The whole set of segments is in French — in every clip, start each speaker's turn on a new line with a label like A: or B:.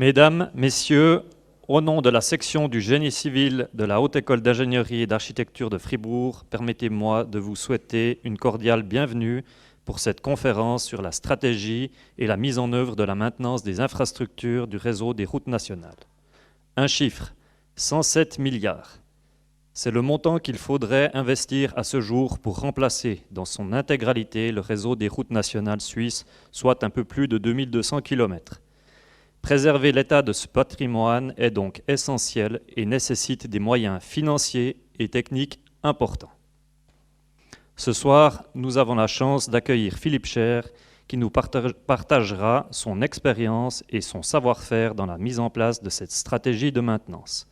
A: Mesdames, Messieurs, au nom de la section du génie civil de la Haute École d'ingénierie et d'architecture de Fribourg, permettez-moi de vous souhaiter une cordiale bienvenue pour cette conférence sur la stratégie et la mise en œuvre de la maintenance des infrastructures du réseau des routes nationales. Un chiffre, 107 milliards. C'est le montant qu'il faudrait investir à ce jour pour remplacer dans son intégralité le réseau des routes nationales suisses, soit un peu plus de 2200 km. Préserver l'état de ce patrimoine est donc essentiel et nécessite des moyens financiers et techniques importants. Ce soir, nous avons la chance d'accueillir Philippe Scher, qui nous partagera son expérience et son savoir-faire dans la mise en place de cette stratégie de maintenance.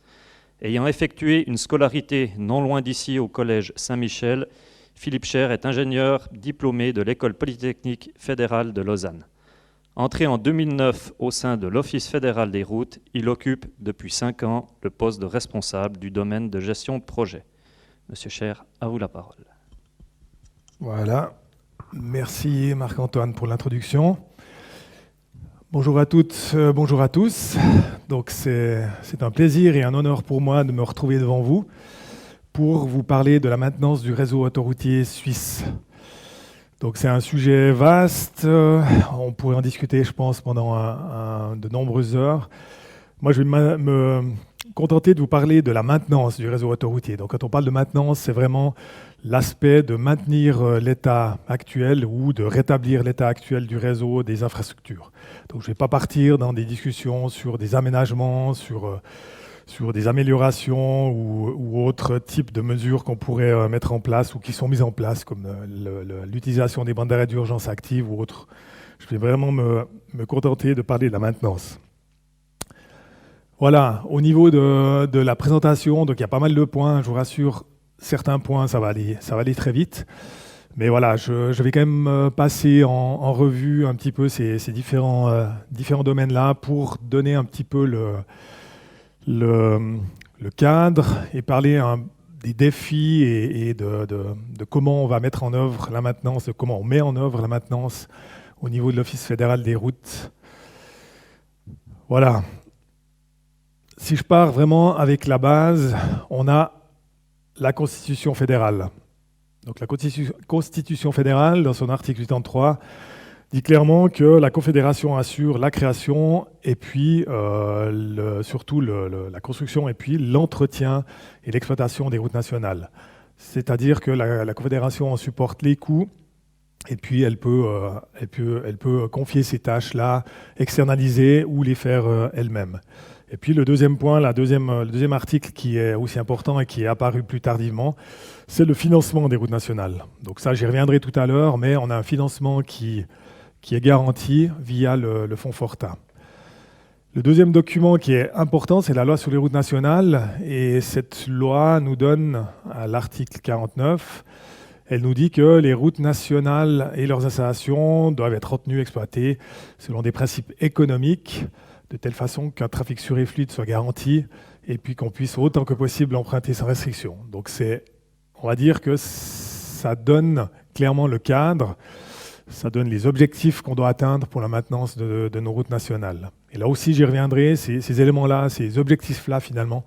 A: Ayant effectué une scolarité non loin d'ici au Collège Saint-Michel, Philippe Scher est ingénieur diplômé de l'École polytechnique fédérale de Lausanne. Entré en 2009 au sein de l'Office fédéral des routes, il occupe depuis 5 ans le poste de responsable du domaine de gestion de projet. Monsieur Scher, à vous la parole.
B: Voilà, merci Marc-Antoine pour l'introduction. Bonjour à toutes, bonjour à tous. Donc c'est un plaisir et un honneur pour moi de me retrouver devant vous pour vous parler de la maintenance du réseau autoroutier suisse. Donc c'est un sujet vaste, on pourrait en discuter je pense pendant de nombreuses heures. Moi je vais me contenter de vous parler de la maintenance du réseau autoroutier. Donc quand on parle de maintenance, c'est vraiment l'aspect de maintenir l'état actuel ou de rétablir l'état actuel du réseau des infrastructures. Donc je ne vais pas partir dans des discussions sur des aménagements, sur des améliorations ou autres types de mesures qu'on pourrait mettre en place ou qui sont mises en place, comme l'utilisation des bandes d'arrêt d'urgence actives ou autres. Je vais vraiment me contenter de parler de la maintenance. Voilà, au niveau de la présentation, donc il y a pas mal de points, je vous rassure, certains points, ça va aller très vite. Mais voilà, je vais quand même passer en revue un petit peu ces différents domaines-là pour donner un petit peu le cadre et parler des défis et de comment on va mettre en œuvre la maintenance, de comment on met en œuvre la maintenance au niveau de l'Office fédéral des routes. Voilà. Si je pars vraiment avec la base, on a la Constitution fédérale. Donc la Constitution fédérale, dans son article 83, dit clairement que la Confédération assure la création et puis surtout la construction et puis l'entretien et l'exploitation des routes nationales. C'est-à-dire que la Confédération en supporte les coûts et puis elle peut confier ces tâches-là, externaliser ou les faire elle-même. Et puis le deuxième point, le deuxième article qui est aussi important et qui est apparu plus tardivement, c'est le financement des routes nationales. Donc ça, j'y reviendrai tout à l'heure, mais on a un financement qui est garanti via le fonds Forta. Le deuxième document qui est important, c'est la loi sur les routes nationales. Et cette loi nous donne, à l'article 49, elle nous dit que les routes nationales et leurs installations doivent être retenues, exploitées selon des principes économiques, de telle façon qu'un trafic sûr et fluide soit garanti et puis qu'on puisse autant que possible emprunter sans restriction. Donc on va dire que ça donne clairement le cadre, ça donne les objectifs qu'on doit atteindre pour la maintenance de nos routes nationales. Et là aussi, j'y reviendrai, ces éléments-là, ces objectifs-là finalement,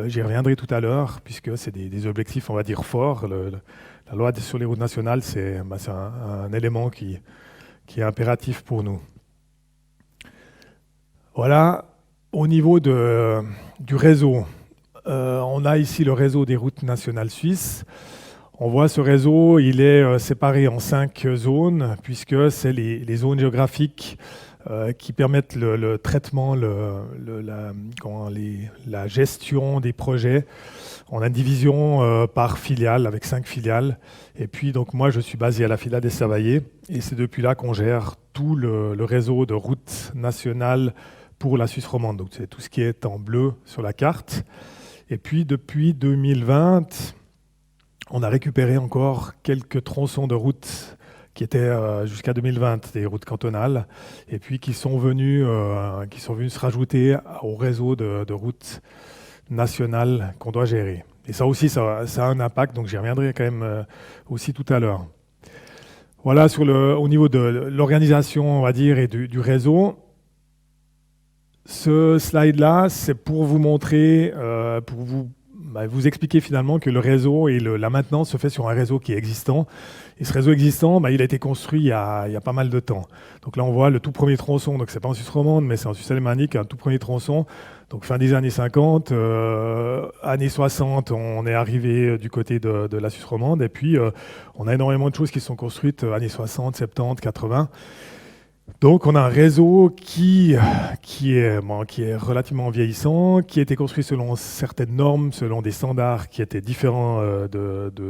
B: j'y reviendrai tout à l'heure, puisque c'est des objectifs, on va dire, forts. La loi sur les routes nationales, c'est un élément qui est impératif pour nous. Voilà, au niveau du réseau, on a ici le réseau des routes nationales suisses. On voit ce réseau, il est séparé en 5 zones, puisque c'est les zones géographiques qui permettent le traitement, la gestion des projets. On a une division par filiale, avec 5 filiales. Et puis, donc, moi, je suis basé à la filiale des Savaillés. Et c'est depuis là qu'on gère tout le réseau de routes nationales pour la Suisse romande. Donc, c'est tout ce qui est en bleu sur la carte. Et puis, depuis 2020, on a récupéré encore quelques tronçons de routes qui étaient jusqu'à 2020, des routes cantonales, et puis qui sont venus se rajouter au réseau de routes nationales qu'on doit gérer. Et ça aussi, ça a un impact, donc j'y reviendrai quand même aussi tout à l'heure. Voilà, au niveau de l'organisation, on va dire, et du réseau, ce slide-là, c'est pour vous montrer, pour vous expliquer finalement que le réseau et la maintenance se fait sur un réseau qui est existant. Et ce réseau existant, il a été construit il y a pas mal de temps. Donc là, on voit le tout premier tronçon. Donc c'est pas en Suisse romande, mais c'est en Suisse alémanique, un tout premier tronçon. Donc fin des années 50, années 60, on est arrivé du côté de la Suisse romande. Et puis, on a énormément de choses qui sont construites années 60, 70, 80. Donc on a un réseau qui est relativement vieillissant, qui a été construit selon certaines normes, selon des standards qui étaient différents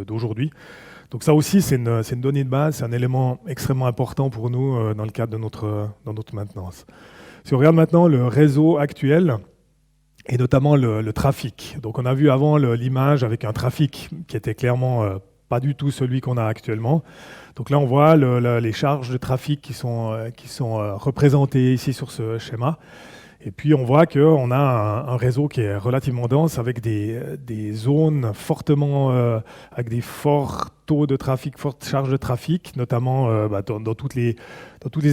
B: d'aujourd'hui. Donc ça aussi, c'est une donnée de base, c'est un élément extrêmement important pour nous dans le cadre de notre maintenance. Si on regarde maintenant le réseau actuel, et notamment le trafic. Donc on a vu avant l'image avec un trafic qui était clairement pas du tout celui qu'on a actuellement. Donc là, on voit les charges de trafic qui sont représentées ici sur ce schéma. Et puis, on voit qu'on a un réseau qui est relativement dense avec des zones fortement, avec des forts taux de trafic, fortes charges de trafic, notamment dans toutes les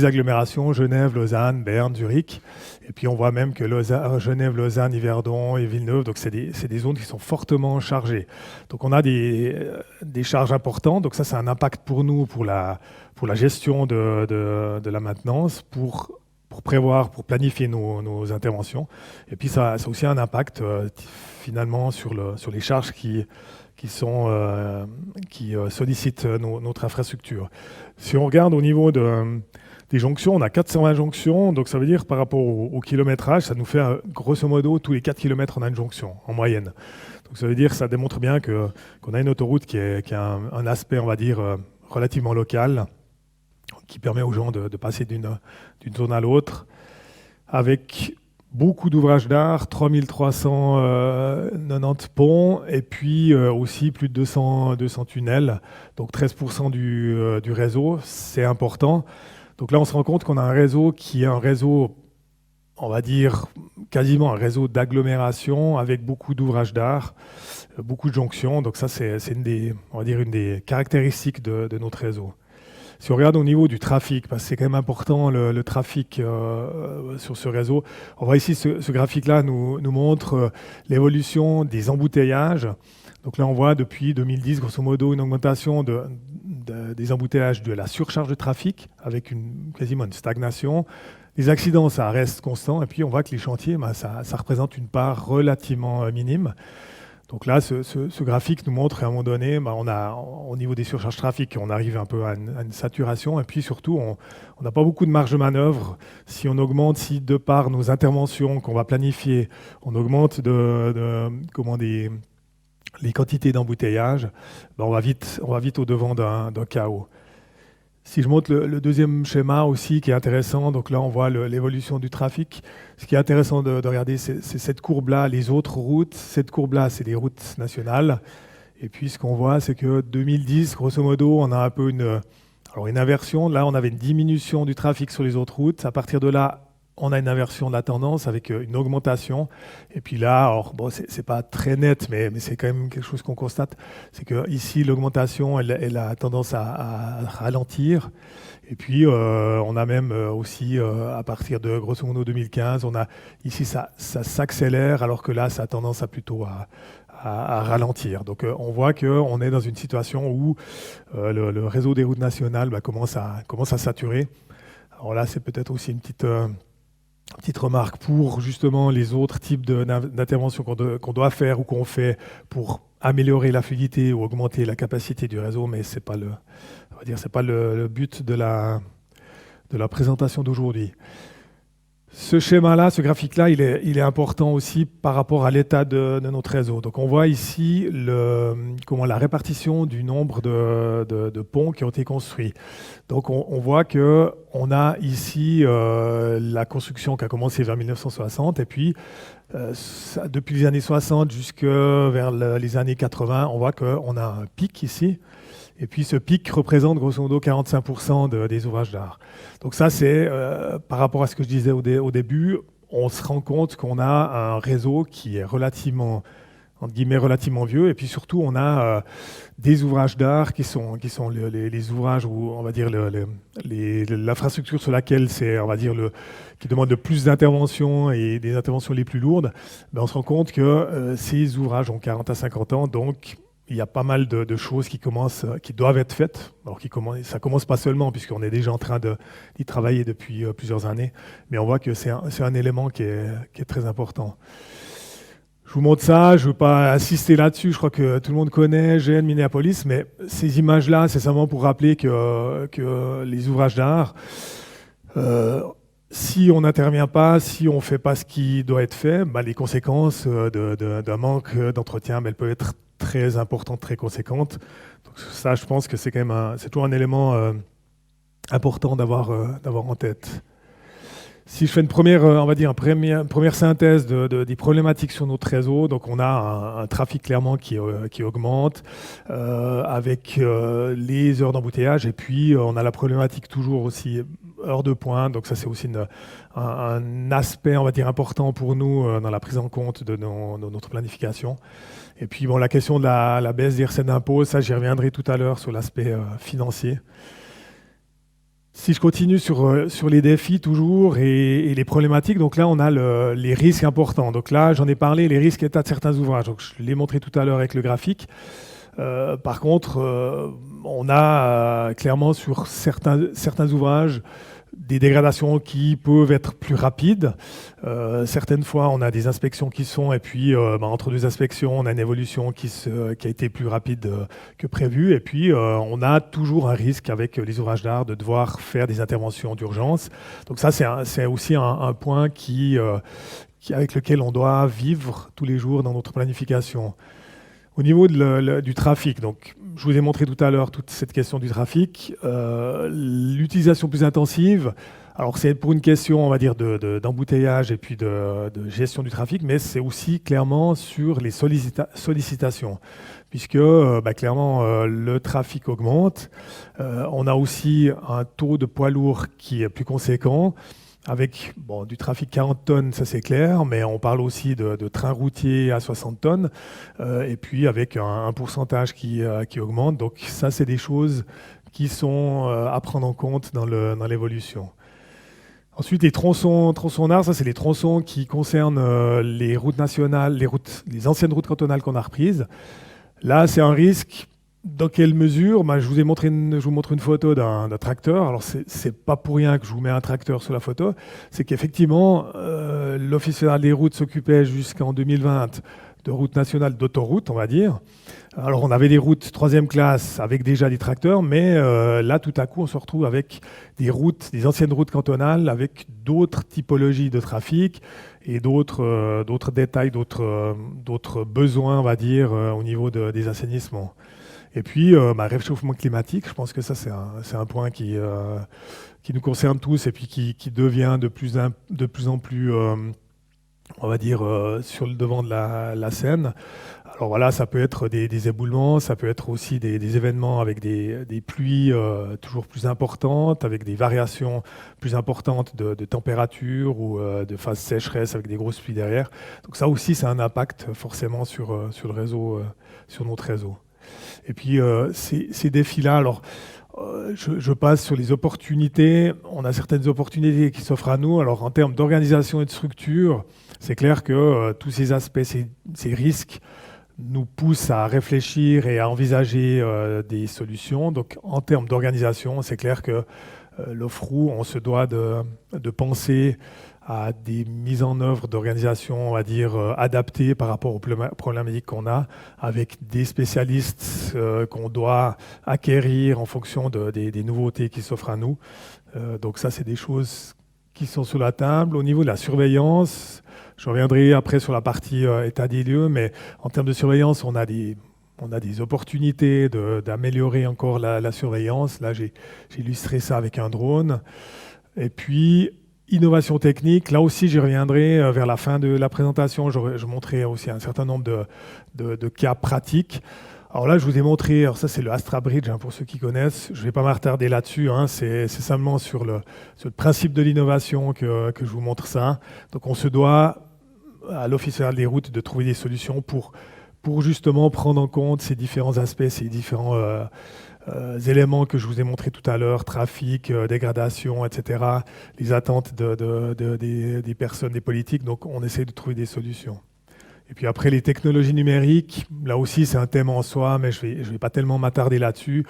B: agglomérations, Genève, Lausanne, Berne, Zurich. Et puis, on voit même que Genève, Lausanne, Yverdon et Villeneuve, donc c'est des zones qui sont fortement chargées. Donc, on a des charges importantes. Donc, ça, c'est un impact pour nous, pour la gestion de la maintenance, pour prévoir, pour planifier nos interventions. Et puis ça a aussi un impact finalement sur les charges qui sollicitent notre infrastructure. Si on regarde au niveau des jonctions, on a 420 jonctions, donc ça veut dire par rapport au kilométrage, ça nous fait grosso modo tous les 4 km on a une jonction en moyenne. Donc ça veut dire, ça démontre bien qu'on a une autoroute qui a un aspect, on va dire, relativement local, qui permet aux gens de passer d'une zone à l'autre, avec beaucoup d'ouvrages d'art, 3390 ponts, et puis aussi plus de 200 tunnels, donc 13% du réseau, c'est important. Donc là, on se rend compte qu'on a un réseau qui est un réseau, on va dire, quasiment un réseau d'agglomération, avec beaucoup d'ouvrages d'art, beaucoup de jonctions, donc ça, c'est une des caractéristiques de notre réseau. Si on regarde au niveau du trafic, parce que c'est quand même important le trafic sur ce réseau, on voit ici ce graphique-là nous montre l'évolution des embouteillages. Donc là, on voit depuis 2010, grosso modo, une augmentation des embouteillages, de la surcharge de trafic, avec quasiment une stagnation. Les accidents, ça reste constant. Et puis, on voit que les chantiers, ça représente une part relativement minime. Donc là, ce graphique nous montre qu'à un moment donné, on a, au niveau des surcharges de trafic, on arrive un peu à une saturation. Et puis surtout, on n'a pas beaucoup de marge de manœuvre. Si on augmente, si de par nos interventions qu'on va planifier, on augmente les quantités d'embouteillage, on va vite au-devant d'un chaos. Si je montre le deuxième schéma aussi qui est intéressant, donc là on voit l'évolution du trafic. Ce qui est intéressant de regarder, c'est cette courbe-là, les autres routes. Cette courbe-là, c'est les routes nationales. Et puis ce qu'on voit, c'est que 2010, grosso modo, on a un peu une inversion. Là, on avait une diminution du trafic sur les autres routes. À partir de là, on a une inversion de la tendance avec une augmentation. Et puis là, c'est pas très net, mais c'est quand même quelque chose qu'on constate. C'est que ici, l'augmentation, elle a tendance à ralentir. Et puis, on a même aussi, à partir de grosso modo 2015, on a ici, ça s'accélère, alors que là, ça a tendance plutôt à ralentir. Donc, on voit qu'on est dans une situation où le réseau des routes nationales commence à saturer. Alors là, c'est peut-être aussi une petite remarque pour justement les autres types d'interventions qu'on doit faire ou qu'on fait pour améliorer la fluidité ou augmenter la capacité du réseau, mais c'est pas le but de la présentation d'aujourd'hui. Ce schéma-là, ce graphique-là, il est important aussi par rapport à l'état de notre réseau. Donc on voit ici la répartition du nombre de ponts qui ont été construits. Donc on voit qu'on a ici la construction qui a commencé vers 1960 et puis depuis les années 60 jusqu'à vers les années 80, on voit qu'on a un pic ici. Et puis ce pic représente grosso modo 45% des ouvrages d'art. Donc ça, c'est par rapport à ce que je disais au début, on se rend compte qu'on a un réseau qui est relativement, entre guillemets, relativement vieux. Et puis surtout, on a des ouvrages d'art qui sont les ouvrages où, on va dire, l'infrastructure sur laquelle c'est, on va dire, qui demande le plus d'interventions et des interventions les plus lourdes. Ben, on se rend compte que ces ouvrages ont 40 à 50 ans, donc il y a pas mal de choses qui doivent être faites. Alors ça commence pas seulement, puisqu'on est déjà en train d'y travailler depuis plusieurs années, mais on voit que c'est un élément qui est très important. Je vous montre ça, je ne veux pas insister là-dessus, je crois que tout le monde connaît GN Minneapolis, mais ces images-là, c'est simplement pour rappeler que les ouvrages d'art, si on n'intervient pas, si on ne fait pas ce qui doit être fait, bah, les conséquences d'un manque d'entretien, elles peuvent être très importantes, très conséquentes. Donc ça, je pense que c'est quand même c'est toujours un élément important d'avoir en tête. Si je fais une première, on va dire, une première synthèse des problématiques sur notre réseau, donc on a un trafic clairement qui augmente avec les heures d'embouteillage, et puis on a la problématique toujours aussi heures de pointe. Donc ça, c'est aussi un aspect, on va dire, important pour nous dans la prise en compte de notre planification. Et puis bon, la question de la baisse des recettes d'impôts, ça j'y reviendrai tout à l'heure sur l'aspect financier. Si je continue sur les défis toujours et les problématiques, donc là on a les risques importants. Donc là j'en ai parlé, les risques état de certains ouvrages. Donc je l'ai montré tout à l'heure avec le graphique. Par contre, on a clairement sur certains ouvrages des dégradations qui peuvent être plus rapides. Certaines fois, on a des inspections qui sont, et puis entre deux inspections, on a une évolution qui a été plus rapide que prévu. Et puis, on a toujours un risque avec les ouvrages d'art de devoir faire des interventions d'urgence. Donc ça, c'est aussi un point avec lequel on doit vivre tous les jours dans notre planification. Au niveau du trafic, donc, je vous ai montré tout à l'heure toute cette question du trafic. L'utilisation plus intensive, alors c'est pour une question, on va dire, d'embouteillage et puis de gestion du trafic, mais c'est aussi clairement sur les sollicitations, puisque clairement le trafic augmente. On a aussi un taux de poids lourds qui est plus conséquent, avec du trafic 40 tonnes, ça c'est clair, mais on parle aussi de trains routiers à 60 tonnes, et puis avec un pourcentage qui augmente. Donc ça, c'est des choses qui sont à prendre en compte dans l'évolution. Ensuite, les tronçons d'art, ça c'est les tronçons qui concernent les routes nationales, les anciennes routes cantonales qu'on a reprises. Là, c'est un risque. Dans quelle mesure? Je vous montre une photo d'un tracteur. Alors, c'est pas pour rien que je vous mets un tracteur sur la photo. C'est qu'effectivement, l'Office fédéral des routes s'occupait jusqu'en 2020 de routes nationales, d'autoroutes, on va dire. Alors, on avait des routes 3e classe avec déjà des tracteurs, mais là, tout à coup, on se retrouve avec des anciennes routes cantonales avec d'autres typologies de trafic et d'autres détails, d'autres besoins, on va dire, au niveau des assainissements. Et puis, réchauffement climatique, je pense que ça, c'est un point qui nous concerne tous et puis qui devient de plus en plus, on va dire, sur le devant de la scène. Alors voilà, ça peut être des éboulements, ça peut être aussi des événements avec des pluies toujours plus importantes, avec des variations plus importantes de température ou de phase sécheresse avec des grosses pluies derrière. Donc ça aussi, ça a un impact forcément sur le réseau, sur notre réseau. Et puis ces défis-là, alors je passe sur les opportunités. On a certaines opportunités qui s'offrent à nous. Alors en termes d'organisation et de structure, c'est clair que tous ces aspects, ces risques nous poussent à réfléchir et à envisager des solutions. Donc en termes d'organisation, c'est clair que l'OFRU, on se doit de penser à des mises en œuvre d'organisation, on va dire, adaptées par rapport aux problématiques qu'on a, avec des spécialistes qu'on doit acquérir en fonction des nouveautés qui s'offrent à nous. Donc ça, c'est des choses qui sont sur la table. Au niveau de la surveillance, je reviendrai après sur la partie état des lieux, mais en termes de surveillance, on a des opportunités d'améliorer encore la surveillance. Là, j'ai illustré ça avec un drone. Et puis, innovation technique, là aussi j'y reviendrai vers la fin de la présentation. Je montrerai aussi un certain nombre de cas pratiques. Alors là, je vous ai montré, alors ça c'est le Astra Bridge, pour ceux qui connaissent. Je ne vais pas m'attarder là-dessus, c'est simplement sur le principe de l'innovation que je vous montre ça. Donc on se doit, à l'Office fédéral des routes, de trouver des solutions pour pour justement prendre en compte ces différents aspects, ces différents éléments que je vous ai montrés tout à l'heure, trafic, dégradation, etc., les attentes des personnes, des politiques. Donc on essaie de trouver des solutions. Et puis après, les technologies numériques, là aussi c'est un thème en soi, mais je vais pas tellement m'attarder là-dessus.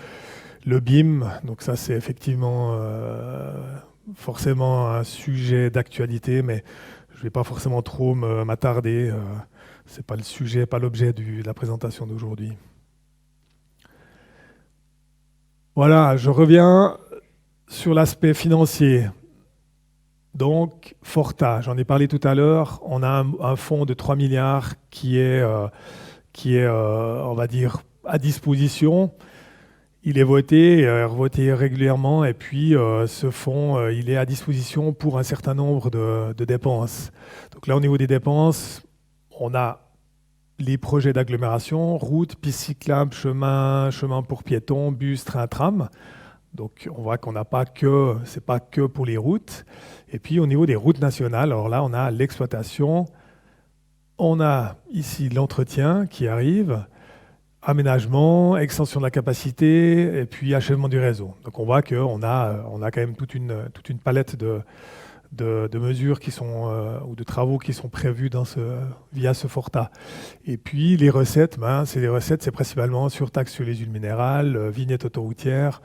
B: Le BIM, donc ça c'est effectivement forcément un sujet d'actualité, mais je ne vais pas forcément trop m'attarder. Ce n'est pas le sujet, pas l'objet de la présentation d'aujourd'hui. Voilà, je reviens sur l'aspect financier. Donc, Forta, j'en ai parlé tout à l'heure, on a un fonds de 3 milliards qui est, on va dire, à disposition. Il est voté, revoté régulièrement, et puis ce fonds, il est à disposition pour un certain nombre de dépenses. Donc là, au niveau des dépenses, on a les projets d'agglomération, routes, pistes cyclables, chemins pour piétons, bus, train, tram. Donc on voit qu'on n'a pas que, c'est pas que pour les routes. Et puis au niveau des routes nationales, alors là, on a l'exploitation, on a ici l'entretien qui arrive, aménagement, extension de la capacité et puis achèvement du réseau. Donc on voit qu'on a quand même toute une palette de mesures qui sont, ou de travaux qui sont prévus via ce Forta. Et puis les recettes, c'est principalement surtaxe sur les huiles minérales, vignette autoroutière,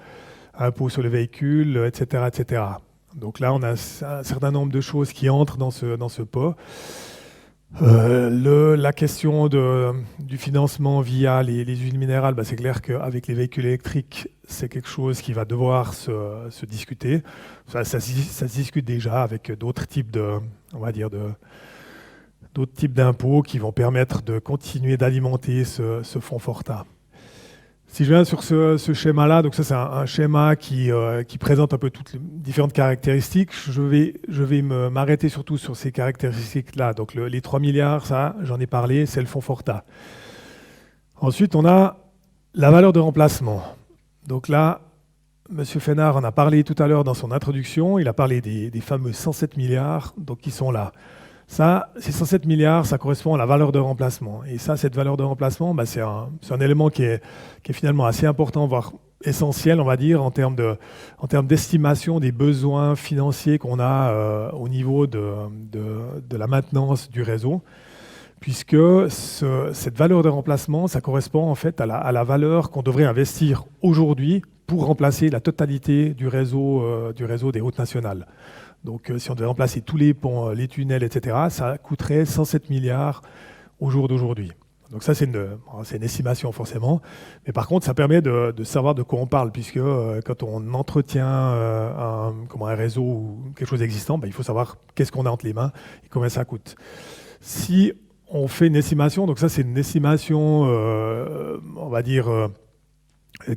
B: impôt sur les véhicules, etc., etc. Donc là, on a un certain nombre de choses qui entrent dans ce pot. La question du financement via les huiles minérales, c'est clair qu'avec les véhicules électriques, c'est quelque chose qui va devoir se discuter. Ça se discute déjà avec d'autres types d'autres types d'impôts qui vont permettre de continuer d'alimenter ce fonds Forta. Si je viens sur ce schéma-là, donc ça c'est un schéma qui présente un peu toutes les différentes caractéristiques. Je vais m'arrêter surtout sur ces caractéristiques-là. Donc les 3 milliards, ça j'en ai parlé, c'est le fonds Forta. Ensuite, on a la valeur de remplacement. Donc là, M. Fénard en a parlé tout à l'heure dans son introduction. Il a parlé des fameux 107 milliards donc, qui sont là. Ça, ces 107 milliards, ça correspond à la valeur de remplacement. Et ça, cette valeur de remplacement, c'est un élément qui est finalement assez important, voire essentiel, on va dire, en termes d'estimation des besoins financiers qu'on a au niveau de la maintenance du réseau, puisque cette valeur de remplacement, ça correspond en fait à la valeur qu'on devrait investir aujourd'hui pour remplacer la totalité du réseau des routes nationales. Donc si on devait remplacer tous les ponts, les tunnels, etc., ça coûterait 107 milliards au jour d'aujourd'hui. Donc ça, c'est une estimation forcément. Mais par contre, ça permet de savoir de quoi on parle, puisque quand on entretient un réseau ou quelque chose d'existant, il faut savoir qu'est-ce qu'on a entre les mains et combien ça coûte. Si on fait une estimation, donc ça c'est une estimation, on va dire,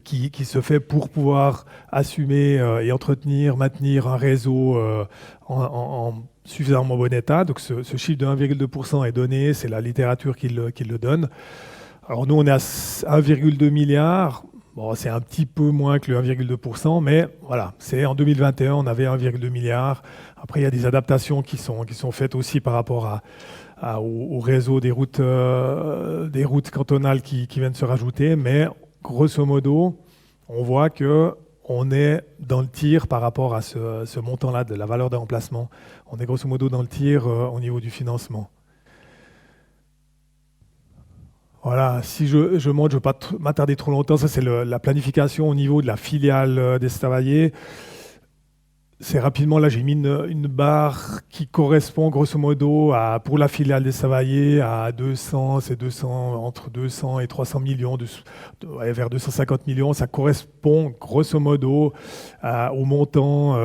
B: qui se fait pour pouvoir assumer et entretenir, maintenir un réseau en suffisamment bon état. Donc ce chiffre de 1,2% est donné, c'est la littérature qui le donne. Alors nous on est à 1,2 milliard, bon, c'est un petit peu moins que le 1,2%, mais voilà, c'est en 2021 on avait 1,2 milliard. Après il y a des adaptations qui sont faites aussi par rapport au réseau des routes cantonales qui viennent se rajouter, mais grosso modo, on voit qu'on est dans le tir par rapport à ce montant-là de la valeur de remplacement. On est grosso modo dans le tir au niveau du financement. Voilà, si je montre, je ne vais pas m'attarder trop longtemps, ça c'est la planification au niveau de la filiale d'Estavayer. C'est rapidement, là j'ai mis une barre qui correspond grosso modo pour la filiale d'Estavayer à 200, entre 200 et 300 millions, vers 250 millions. Ça correspond grosso modo au montant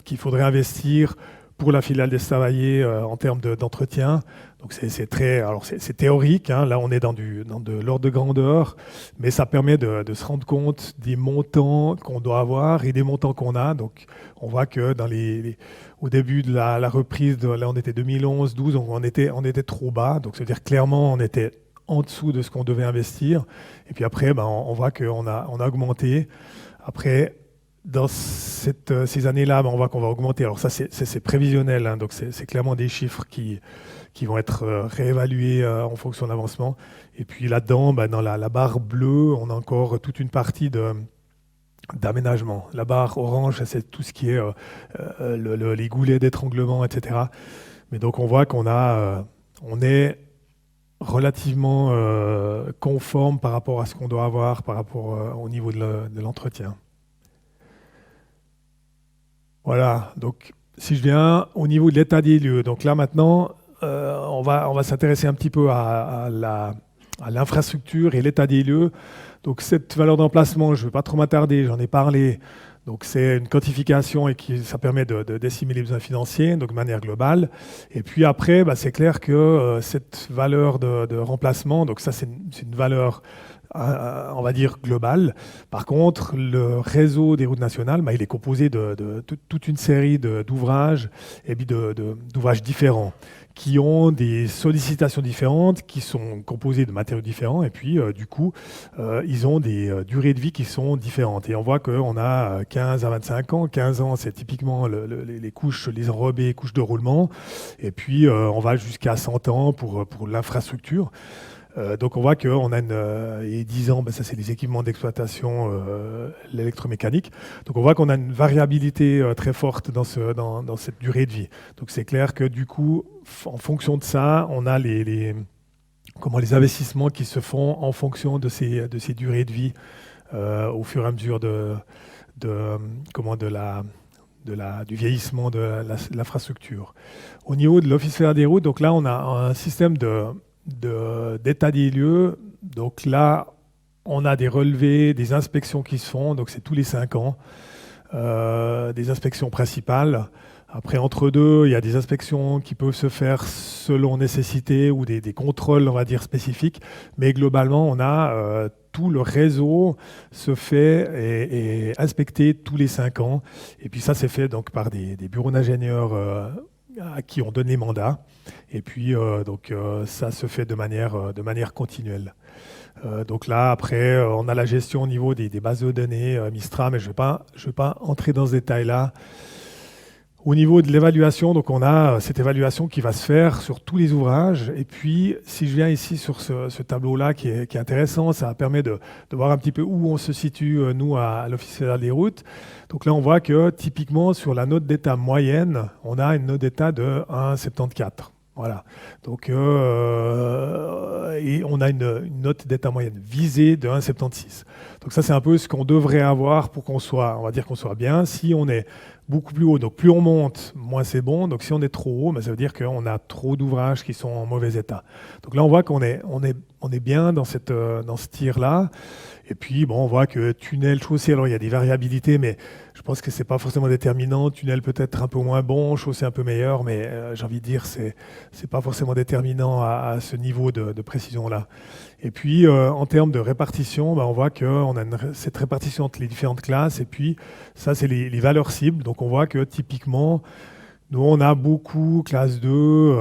B: qu'il faudrait investir pour la filiale d'Estavayer en termes d'entretien. Donc c'est théorique, hein. Là on est dans de l'ordre de grandeur, mais ça permet de se rendre compte des montants qu'on doit avoir et des montants qu'on a. Donc on voit que au début de la reprise, là on était 2011-12, on était trop bas, donc ça veut dire clairement on était en dessous de ce qu'on devait investir. Et puis après, on voit qu'on a augmenté. Après, dans ces années-là, on voit qu'on va augmenter. Alors ça, c'est prévisionnel, hein, donc c'est clairement des chiffres qui vont être réévalués en fonction d'avancement. Et puis là-dedans, dans la barre bleue, on a encore toute une partie d'aménagement. La barre orange, c'est tout ce qui est les goulets d'étranglement, etc. Mais donc on voit on est relativement conforme par rapport à ce qu'on doit avoir par rapport au niveau de l'entretien. Voilà, donc si je viens au niveau de l'état des lieux, donc là maintenant, on va s'intéresser un petit peu à l'infrastructure et l'état des lieux. Donc cette valeur d'emplacement, je ne vais pas trop m'attarder, j'en ai parlé. Donc c'est une quantification et ça permet d'estimer les besoins financiers, donc de manière globale. Et puis après, c'est clair que cette valeur de remplacement, donc ça c'est une valeur, on va dire, globale. Par contre, le réseau des routes nationales, il est composé de toute une série d'ouvrages et puis d'ouvrages différents qui ont des sollicitations différentes, qui sont composés de matériaux différents, et puis du coup, ils ont des durées de vie qui sont différentes. Et on voit qu'on a 15 à 25 ans. 15 ans, c'est typiquement les couches, les enrobés, couches de roulement, et puis on va jusqu'à 100 ans pour l'infrastructure. Donc on voit qu'on a et 10 ans, ça c'est les équipements d'exploitation, l'électromécanique. Donc on voit qu'on a une variabilité très forte dans cette durée de vie. Donc c'est clair que du coup, en fonction de ça, on a les investissements qui se font en fonction de ces durées de vie au fur et à mesure du vieillissement de l'infrastructure. Au niveau de l'Office fédéral des routes, donc là on a un système d'état des lieux. Donc là, on a des relevés, des inspections qui se font, donc c'est tous les 5 ans, des inspections principales. Après, entre deux, il y a des inspections qui peuvent se faire selon nécessité ou des contrôles, on va dire, spécifiques. Mais globalement, on a tout le réseau se fait et inspecté tous les 5 ans. Et puis ça, c'est fait donc par des bureaux d'ingénieurs à qui on donne les mandats. Et puis, ça se fait de manière continuelle. Donc là, après, on a la gestion au niveau des bases de données Mistra, mais je vais pas entrer dans ce détail-là. Au niveau de l'évaluation, donc on a cette évaluation qui va se faire sur tous les ouvrages. Et puis, si je viens ici sur ce tableau-là qui est intéressant, ça permet de voir un petit peu où on se situe, nous, à l'Office fédéral des routes. Donc là, on voit que typiquement, sur la note d'état moyenne, on a une note d'état de 1,74. Voilà. Donc, et on a une note d'état moyenne visée de 1,76. Donc ça, c'est un peu ce qu'on devrait avoir pour on va dire qu'on soit bien. Si on est beaucoup plus haut, donc plus on monte, moins c'est bon. Donc si on est trop haut, ça veut dire qu'on a trop d'ouvrages qui sont en mauvais état. Donc là, on voit qu'on est bien dans ce tir-là. Et puis, on voit que tunnel, chaussée, alors il y a des variabilités, mais je pense que ce n'est pas forcément déterminant. Tunnel peut-être un peu moins bon, chaussée un peu meilleure, mais j'ai envie de dire c'est pas forcément déterminant à ce niveau de précision-là. Et puis, en termes de répartition, on voit qu'on a cette répartition entre les différentes classes. Et puis, ça, c'est les valeurs cibles. Donc, on voit que typiquement, nous, on a beaucoup classe 2,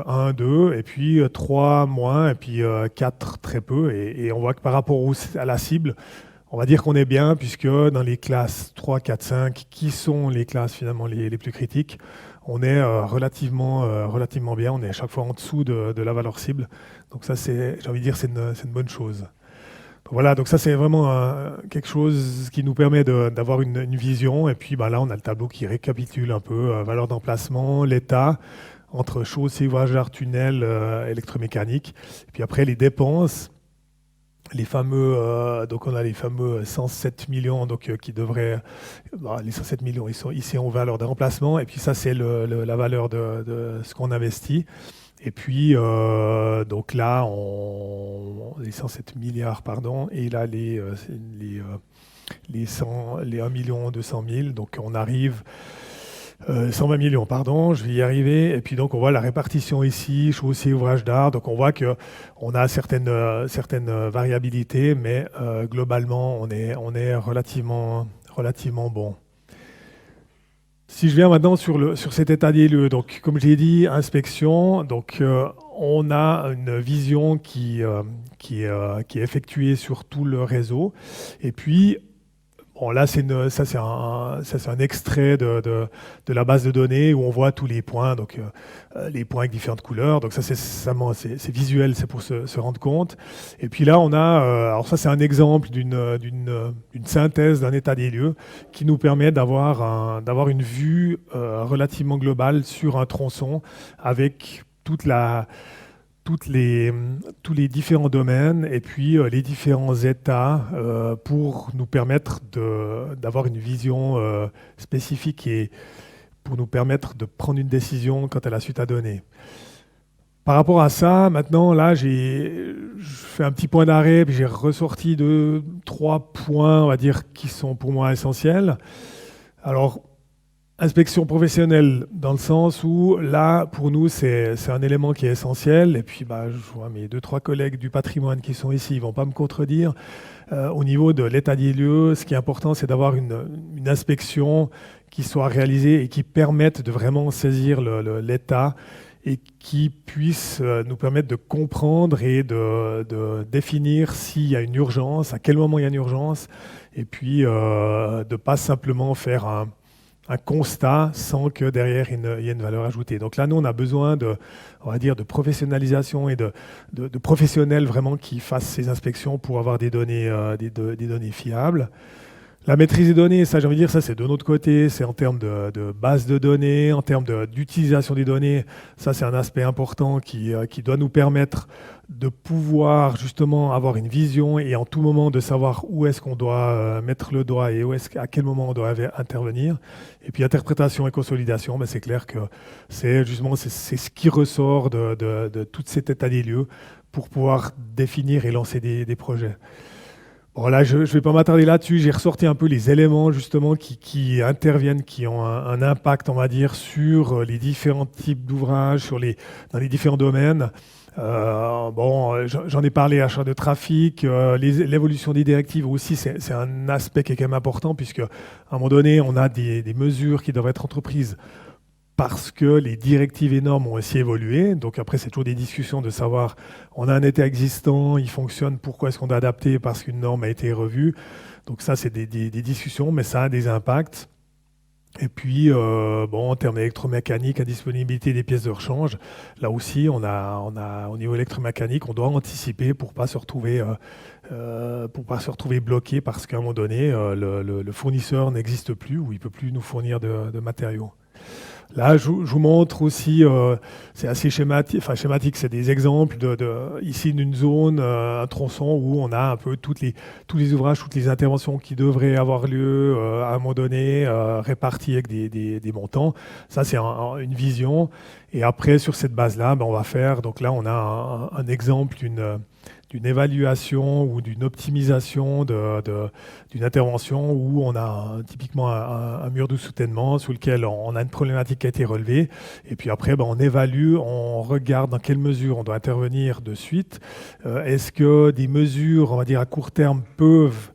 B: 1, 2, et puis 3 moins, et puis 4 très peu. Et on voit que par rapport à la cible, on va dire qu'on est bien, puisque dans les classes 3, 4, 5, qui sont les classes finalement les plus critiques, on est relativement bien. On est à chaque fois en dessous de la valeur cible. Donc ça, j'ai envie de dire, c'est une bonne chose. Voilà, donc ça c'est vraiment quelque chose qui nous permet d'avoir une vision. Et puis là, on a le tableau qui récapitule un peu valeur d'emplacement, l'état entre chaussée, ouvrage d'art, tunnel, électromécanique. Et puis après, les dépenses, les fameux, donc on a les fameux 107 millions qui devraient, les 107 millions, ils sont ici en valeur de remplacement. Et puis ça, c'est la valeur de ce qu'on investit. Et puis, donc là, les 107 milliards, pardon, et là, les 1 million 200 000, donc on arrive, 120 millions, pardon, je vais y arriver. Et puis donc, on voit la répartition ici, chaussée, ouvrage d'art. Donc, on voit qu'on a certaines variabilités, mais globalement, on est relativement bon. Si je viens maintenant sur cet état des lieux, donc comme j'ai dit, inspection, donc on a une vision qui est effectuée sur tout le réseau. Et puis, Bon, là, ça c'est un extrait de la base de données où on voit tous les points, donc les points avec différentes couleurs. Donc ça, c'est visuel, c'est pour se rendre compte. Et puis là, on a, alors ça, c'est un exemple d'une synthèse d'un état des lieux qui nous permet d'avoir une vue relativement globale sur un tronçon avec tous les différents domaines et puis les différents états pour nous permettre d'avoir une vision spécifique et pour nous permettre de prendre une décision quant à la suite à donner. Par rapport à ça, maintenant, là, je fais un petit point d'arrêt, puis j'ai ressorti 3 points, on va dire, qui sont pour moi essentiels. Alors, inspection professionnelle, dans le sens où là, pour nous, c'est un élément qui est essentiel. Et puis, je vois mes 2-3 collègues du patrimoine qui sont ici, ils ne vont pas me contredire. Au niveau de l'état des lieux, ce qui est important, c'est d'avoir une inspection qui soit réalisée et qui permette de vraiment saisir l'état et qui puisse nous permettre de comprendre et de définir s'il y a une urgence, à quel moment il y a une urgence, et puis de ne pas simplement faire un constat sans que derrière il y ait une valeur ajoutée. Donc là, nous, on a besoin on va dire, de professionnalisation et de professionnels vraiment qui fassent ces inspections pour avoir des données fiables. La maîtrise des données, ça, j'ai envie de dire, ça, c'est de notre côté, c'est en termes de base de données, en termes d'utilisation des données. Ça, c'est un aspect important qui doit nous permettre de pouvoir justement avoir une vision et en tout moment de savoir où est-ce qu'on doit mettre le doigt et à quel moment on doit intervenir. Et puis interprétation et consolidation, c'est clair que c'est ce qui ressort de tout cet état des lieux pour pouvoir définir et lancer des projets. Bon, là, je ne vais pas m'attarder là-dessus. J'ai ressorti un peu les éléments justement qui interviennent, qui ont un impact, on va dire, sur les différents types d'ouvrages, dans les différents domaines. J'en ai parlé, achat de trafic, l'évolution des directives aussi, c'est un aspect qui est quand même important, puisque à un moment donné, on a des mesures qui doivent être entreprises parce que les directives et normes ont aussi évolué. Donc après, c'est toujours des discussions de savoir, on a un état existant, il fonctionne, pourquoi est-ce qu'on doit adapter parce qu'une norme a été revue. Donc ça, c'est des discussions, mais ça a des impacts. Et puis, en termes d'électromécanique, indisponibilité des pièces de rechange, là aussi, on a au niveau électromécanique, on doit anticiper pour pas se retrouver bloqué parce qu'à un moment donné, le fournisseur n'existe plus ou il peut plus nous fournir de matériaux. Là, je vous montre aussi, c'est assez schématique, c'est des exemples ici d'une zone, un tronçon où on a un peu tous les ouvrages, toutes les interventions qui devraient avoir lieu à un moment donné, réparties avec des montants. Ça, c'est une vision. Et après, sur cette base-là, on va faire, donc là, on a un exemple d'une évaluation ou d'une optimisation d'une intervention où on a typiquement un mur de soutènement sous lequel on a une problématique qui a été relevée. Et puis après, on évalue, on regarde dans quelle mesure on doit intervenir de suite. Est-ce que des mesures, on va dire à court terme, peuvent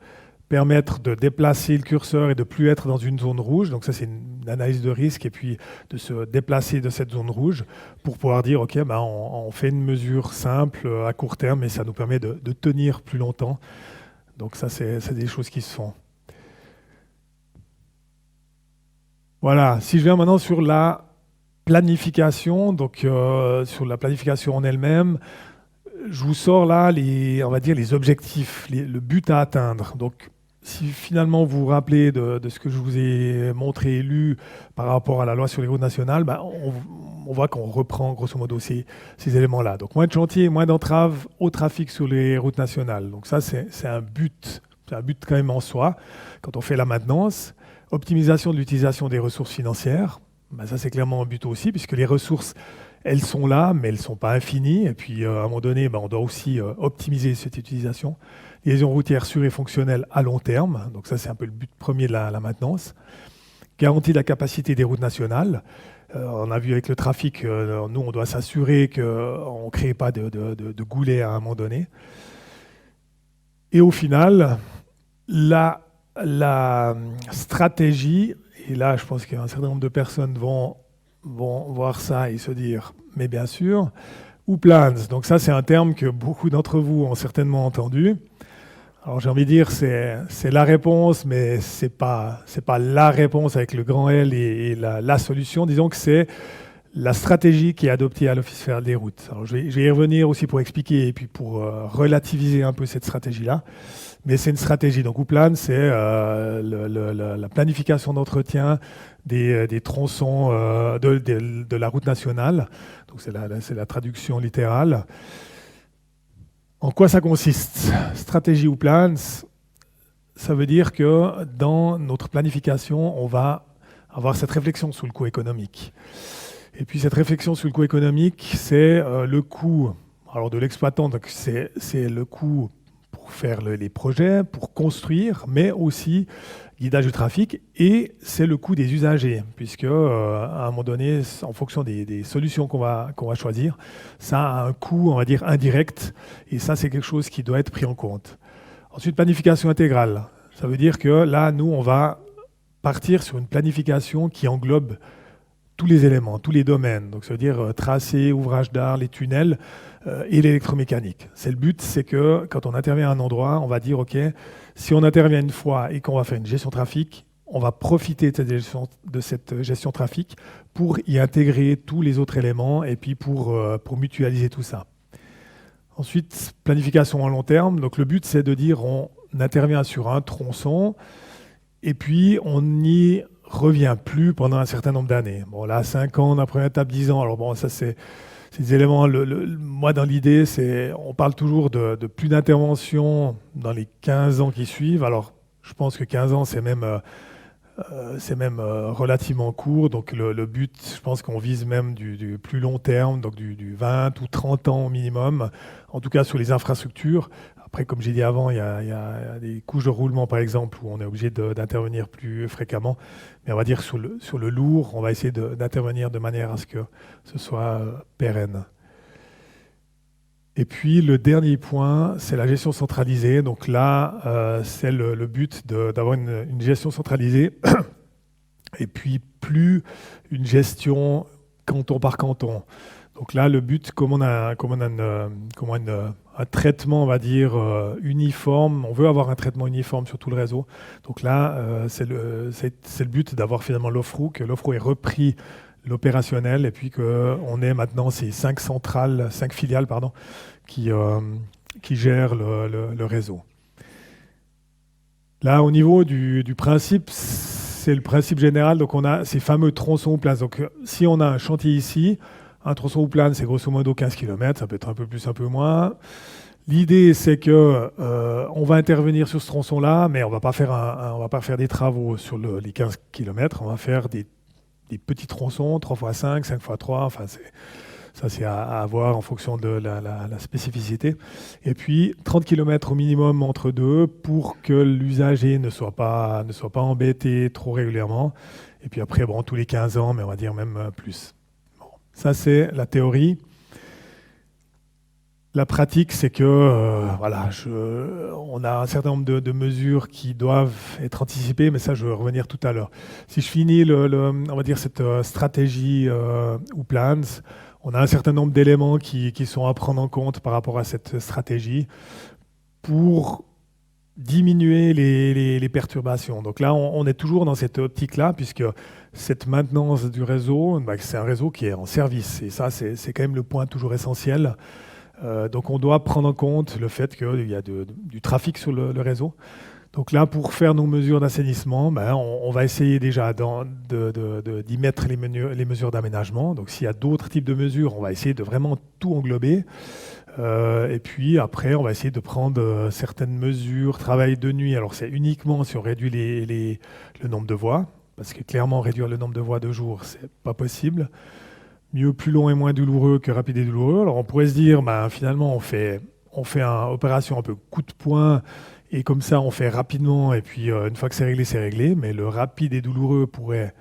B: permettre de déplacer le curseur et de plus être dans une zone rouge. Donc ça, c'est une analyse de risque et puis de se déplacer de cette zone rouge pour pouvoir dire, OK, on fait une mesure simple à court terme et ça nous permet de tenir plus longtemps. Donc ça, c'est des choses qui se font. Voilà, si je viens maintenant sur la planification, donc sur la planification en elle-même, je vous sors là on va dire les objectifs, le but à atteindre. Donc, si finalement vous vous rappelez de ce que je vous ai montré et lu par rapport à la loi sur les routes nationales, on voit qu'on reprend grosso modo ces éléments-là. Donc moins de chantiers, moins d'entraves au trafic sur les routes nationales. Donc ça, c'est un but quand même en soi. Quand on fait la maintenance, optimisation de l'utilisation des ressources financières, ça c'est clairement un but aussi, puisque les ressources, elles sont là, mais elles ne sont pas infinies. Et puis, à un moment donné, on doit aussi optimiser cette utilisation. Liaison routière sûre et fonctionnelle à long terme. Donc ça, c'est un peu le but premier de la maintenance. Garantie de la capacité des routes nationales. On a vu avec le trafic, nous, on doit s'assurer qu'on ne crée pas de goulets à un moment donné. Et au final, la stratégie, et là, je pense qu'un certain nombre de personnes vont voir ça et se dire, mais bien sûr, ou plans. Donc ça, c'est un terme que beaucoup d'entre vous ont certainement entendu. Alors j'ai envie de dire c'est la réponse, mais c'est pas la réponse avec le grand L et la solution. Disons que c'est la stratégie qui est adoptée à l'Office fédéral des routes. Alors je vais y revenir aussi pour expliquer et puis pour relativiser un peu cette stratégie-là. Mais c'est une stratégie. Donc Ouplan, c'est la planification d'entretien des tronçons de la route nationale. Donc c'est la traduction littérale. En quoi ça consiste? Stratégie ou plans, ça veut dire que dans notre planification, on va avoir cette réflexion sur le coût économique. Et puis cette réflexion sur le coût économique, c'est le coût alors de l'exploitant, donc c'est le coût pour faire les projets, pour construire, mais aussi guidage du trafic, et c'est le coût des usagers, puisque à un moment donné, en fonction des solutions qu'on va choisir, ça a un coût, on va dire, indirect, et ça, c'est quelque chose qui doit être pris en compte. Ensuite, planification intégrale. Ça veut dire que là, nous, on va partir sur une planification qui englobe tous les éléments, tous les domaines. Donc, ça veut dire tracé, ouvrage d'art, les tunnels et l'électromécanique. C'est le but, c'est que quand on intervient à un endroit, on va dire, OK, si on intervient une fois et qu'on va faire une gestion trafic, on va profiter de cette gestion trafic pour y intégrer tous les autres éléments et puis pour mutualiser tout ça. Ensuite, planification à long terme. Donc, le but, c'est de dire, on intervient sur un tronçon et puis on n'y revient plus pendant un certain nombre d'années. Bon, là, 5 ans, la première étape, 10 ans. Alors bon, ça, c'est des éléments. Moi, dans l'idée, on parle toujours de plus d'intervention dans les 15 ans qui suivent. Alors, je pense que 15 ans, c'est même relativement court. Donc, le but, je pense qu'on vise même du plus long terme, donc du 20 ou 30 ans au minimum, en tout cas sur les infrastructures. Après, comme j'ai dit avant, il y a des couches de roulement, par exemple, où on est obligé d'intervenir plus fréquemment. Mais on va dire sur le lourd, on va essayer d'intervenir de manière à ce que ce soit pérenne. Et puis, le dernier point, c'est la gestion centralisée. Donc là, c'est le but d'avoir une gestion centralisée et puis plus une gestion canton par canton. Donc là, le but, comme on a un traitement, on va dire, uniforme, on veut avoir un traitement uniforme sur tout le réseau. Donc là, c'est le but d'avoir finalement l'OFROO, que l'OFROO ait repris l'opérationnel et puis qu'on ait maintenant ces 5 filiales, qui gèrent le réseau. Là, au niveau du principe, c'est le principe général. Donc on a ces fameux tronçons ou places. Donc si on a un chantier ici, un tronçon ou plane, c'est grosso modo 15 km, ça peut être un peu plus, un peu moins. L'idée, c'est que on va intervenir sur ce tronçon-là, mais on va pas faire des travaux sur les 15 km, on va faire des petits tronçons, 3x5, 5x3, enfin ça c'est à voir en fonction de la spécificité. Et puis 30 km au minimum entre deux pour que l'usager ne soit pas embêté trop régulièrement. Et puis après, bon, tous les 15 ans, mais on va dire même plus. Ça, c'est la théorie. La pratique, c'est que on a un certain nombre de mesures qui doivent être anticipées, mais ça, je vais revenir tout à l'heure. Si je finis on va dire cette stratégie ou plans, on a un certain nombre d'éléments qui sont à prendre en compte par rapport à cette stratégie pour diminuer les perturbations. Donc là, on est toujours dans cette optique-là, puisque cette maintenance du réseau, c'est un réseau qui est en service. Et ça, c'est quand même le point toujours essentiel. Donc on doit prendre en compte le fait qu'il y a du trafic sur le réseau. Donc là, pour faire nos mesures d'assainissement, on va essayer déjà d'y mettre les mesures d'aménagement. Donc s'il y a d'autres types de mesures, on va essayer de vraiment tout englober. Et puis après, on va essayer de prendre certaines mesures, travail de nuit. Alors c'est uniquement si on réduit le nombre de voies, parce que clairement, réduire le nombre de voies de jour, c'est pas possible. Mieux plus long et moins douloureux que rapide et douloureux. Alors on pourrait se dire, finalement, on fait une opération un peu coup de poing, et comme ça, on fait rapidement, et puis une fois que c'est réglé, c'est réglé. Mais le rapide et douloureux pourrait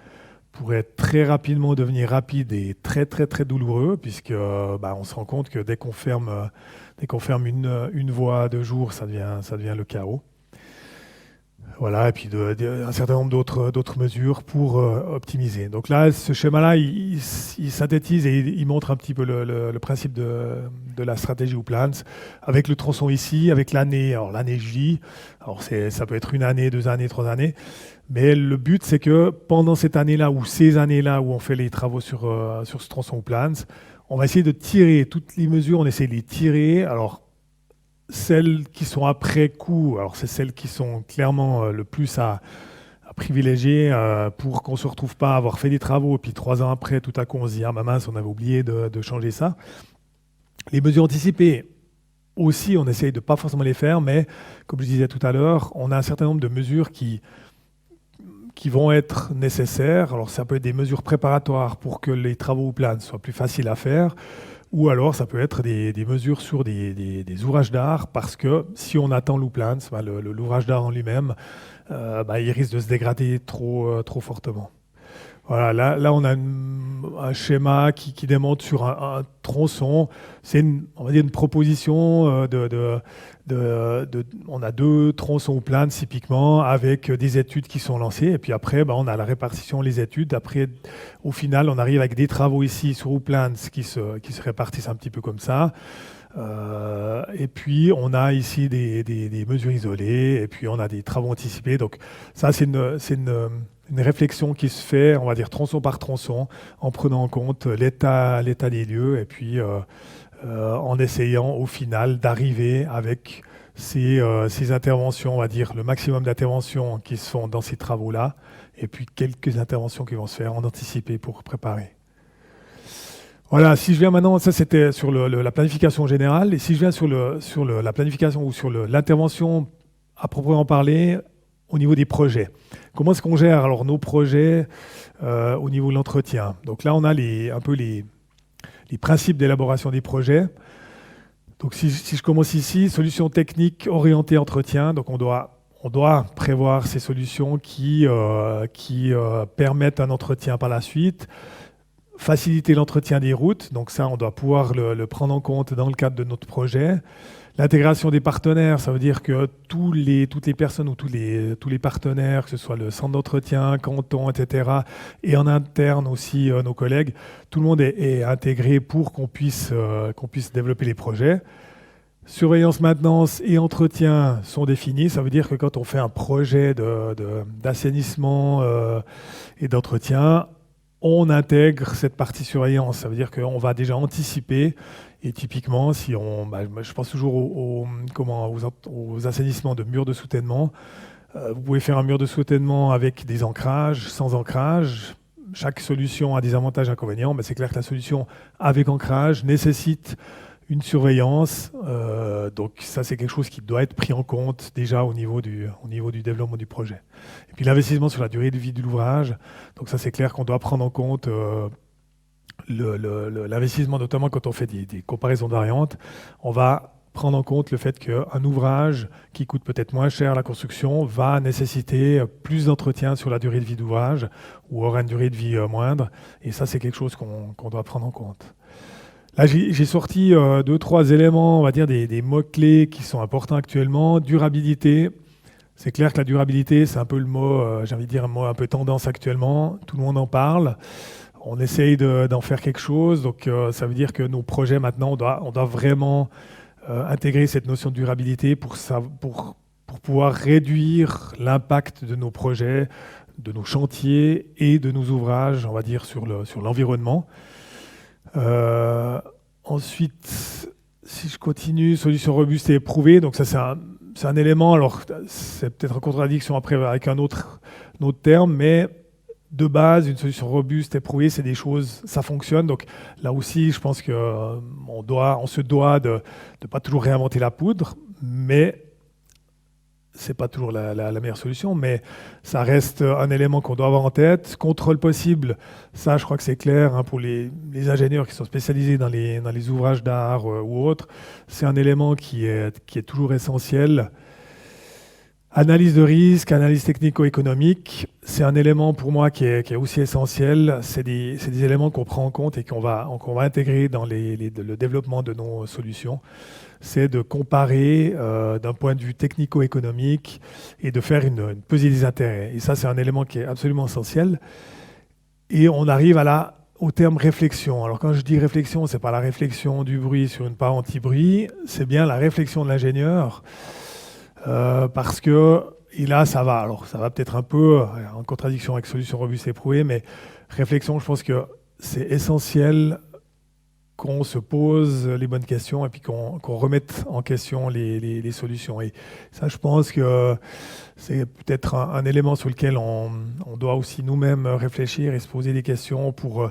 B: très rapidement devenir rapide et très très très douloureux, puisque on se rend compte que dès qu'on ferme une voie de jour, ça devient le chaos. Voilà, et puis un certain nombre d'autres mesures pour optimiser. Donc là, ce schéma-là, il synthétise et il montre un petit peu le principe de la stratégie ou plans, avec le tronçon ici, avec l'année. Alors l'année J, alors ça peut être 1 année, 2 années, 3 années, mais le but, c'est que pendant cette année-là ou ces années-là où on fait les travaux sur ce tronçon ou plans, on va essayer de tirer toutes les mesures, on essaie de les tirer. Alors, celles qui sont après coup, alors c'est celles qui sont clairement le plus à privilégier pour qu'on ne se retrouve pas à avoir fait des travaux et puis 3 ans après, tout à coup, on se dit « Ah, mince, on avait oublié de changer ça ». Les mesures anticipées, aussi, on essaye de ne pas forcément les faire, mais comme je disais tout à l'heure, on a un certain nombre de mesures qui vont être nécessaires. Alors ça peut être des mesures préparatoires pour que les travaux ou plans soient plus faciles à faire, ou alors ça peut être des mesures sur des ouvrages d'art, parce que si on attend l'ouplans, l'ouvrage d'art en lui-même, il risque de se dégrader trop fortement. Voilà, là on a un schéma qui démontre sur un tronçon. C'est on va dire une proposition on a 2 tronçons ou plans typiquement avec des études qui sont lancées. Et puis après, on a la répartition, les études. Après, au final, on arrive avec des travaux ici sur Ouplans qui se répartissent un petit peu comme ça. Et puis, on a ici des mesures isolées. Et puis, on a des travaux anticipés. Donc, ça, c'est une réflexion qui se fait, on va dire, tronçon par tronçon, en prenant en compte l'état des lieux. Et puis, en essayant au final d'arriver avec ces interventions, on va dire le maximum d'interventions qui se font dans ces travaux-là, et puis quelques interventions qui vont se faire en anticipé pour préparer. Voilà, si je viens maintenant, ça c'était sur la planification générale, et si je viens sur la planification ou sur l'intervention à proprement parler au niveau des projets. Comment est-ce qu'on gère alors nos projets au niveau de l'entretien? Donc là, on a un peu les principes d'élaboration des projets. Donc si je commence ici, solutions techniques orientées entretien. Donc on doit prévoir ces solutions qui permettent un entretien par la suite, faciliter l'entretien des routes. Donc ça, on doit pouvoir le prendre en compte dans le cadre de notre projet. L'intégration des partenaires, ça veut dire que toutes les personnes ou tous les partenaires, que ce soit le centre d'entretien, canton, etc., et en interne aussi nos collègues, tout le monde est intégré pour qu'on puisse développer les projets. Surveillance, maintenance et entretien sont définis. Ça veut dire que quand on fait un projet d'assainissement et d'entretien, on intègre cette partie surveillance. Ça veut dire qu'on va déjà anticiper. Et typiquement, je pense toujours aux assainissements de murs de soutènement. Vous pouvez faire un mur de soutènement avec des ancrages, sans ancrage. Chaque solution a des avantages et inconvénients. Mais c'est clair que la solution avec ancrage nécessite une surveillance. Donc ça, c'est quelque chose qui doit être pris en compte déjà au niveau du développement du projet. Et puis l'investissement sur la durée de vie de l'ouvrage. Donc ça, c'est clair qu'on doit prendre en compte l'investissement, notamment quand on fait des comparaisons de variantes. On va prendre en compte le fait qu'un ouvrage qui coûte peut-être moins cher à la construction va nécessiter plus d'entretien sur la durée de vie d'ouvrage ou aura une durée de vie moindre. Et ça, c'est quelque chose qu'on doit prendre en compte. Là, j'ai sorti 2-3 éléments, on va dire des mots-clés qui sont importants actuellement. Durabilité. C'est clair que la durabilité, c'est un peu le mot, j'ai envie de dire un mot un peu tendance actuellement. Tout le monde en parle. On essaye d'en faire quelque chose. Donc, ça veut dire que nos projets, maintenant, on doit vraiment intégrer cette notion de durabilité pour pouvoir réduire l'impact de nos projets, de nos chantiers et de nos ouvrages, on va dire, sur l'environnement. Ensuite, si je continue, solution robuste et éprouvée. Donc ça, c'est un élément, alors c'est peut-être en contradiction après avec un autre terme, mais de base, une solution robuste, éprouvée, c'est des choses, ça fonctionne. Donc là aussi, je pense qu'on se doit de ne pas toujours réinventer la poudre, mais c'est pas toujours la meilleure solution, mais ça reste un élément qu'on doit avoir en tête. Contrôle possible, ça je crois que c'est clair pour les ingénieurs qui sont spécialisés dans les ouvrages d'art ou autres. C'est un élément qui est toujours essentiel. Analyse de risque, analyse technico-économique, c'est un élément pour moi qui est aussi essentiel. C'est des éléments qu'on prend en compte et qu'on va intégrer dans le développement de nos solutions. C'est de comparer d'un point de vue technico-économique et de faire une pesée des intérêts. Et ça, c'est un élément qui est absolument essentiel. Et on arrive au terme réflexion. Alors quand je dis réflexion, c'est pas la réflexion du bruit sur une part anti-bruit, c'est bien la réflexion de l'ingénieur. Parce que, et là ça va peut-être un peu en contradiction avec solution robuste et prouvée, mais réflexion, je pense que c'est essentiel qu'on se pose les bonnes questions et puis qu'on remette en question les solutions. Et ça, je pense que c'est peut-être un élément sur lequel on doit aussi nous-mêmes réfléchir et se poser des questions pour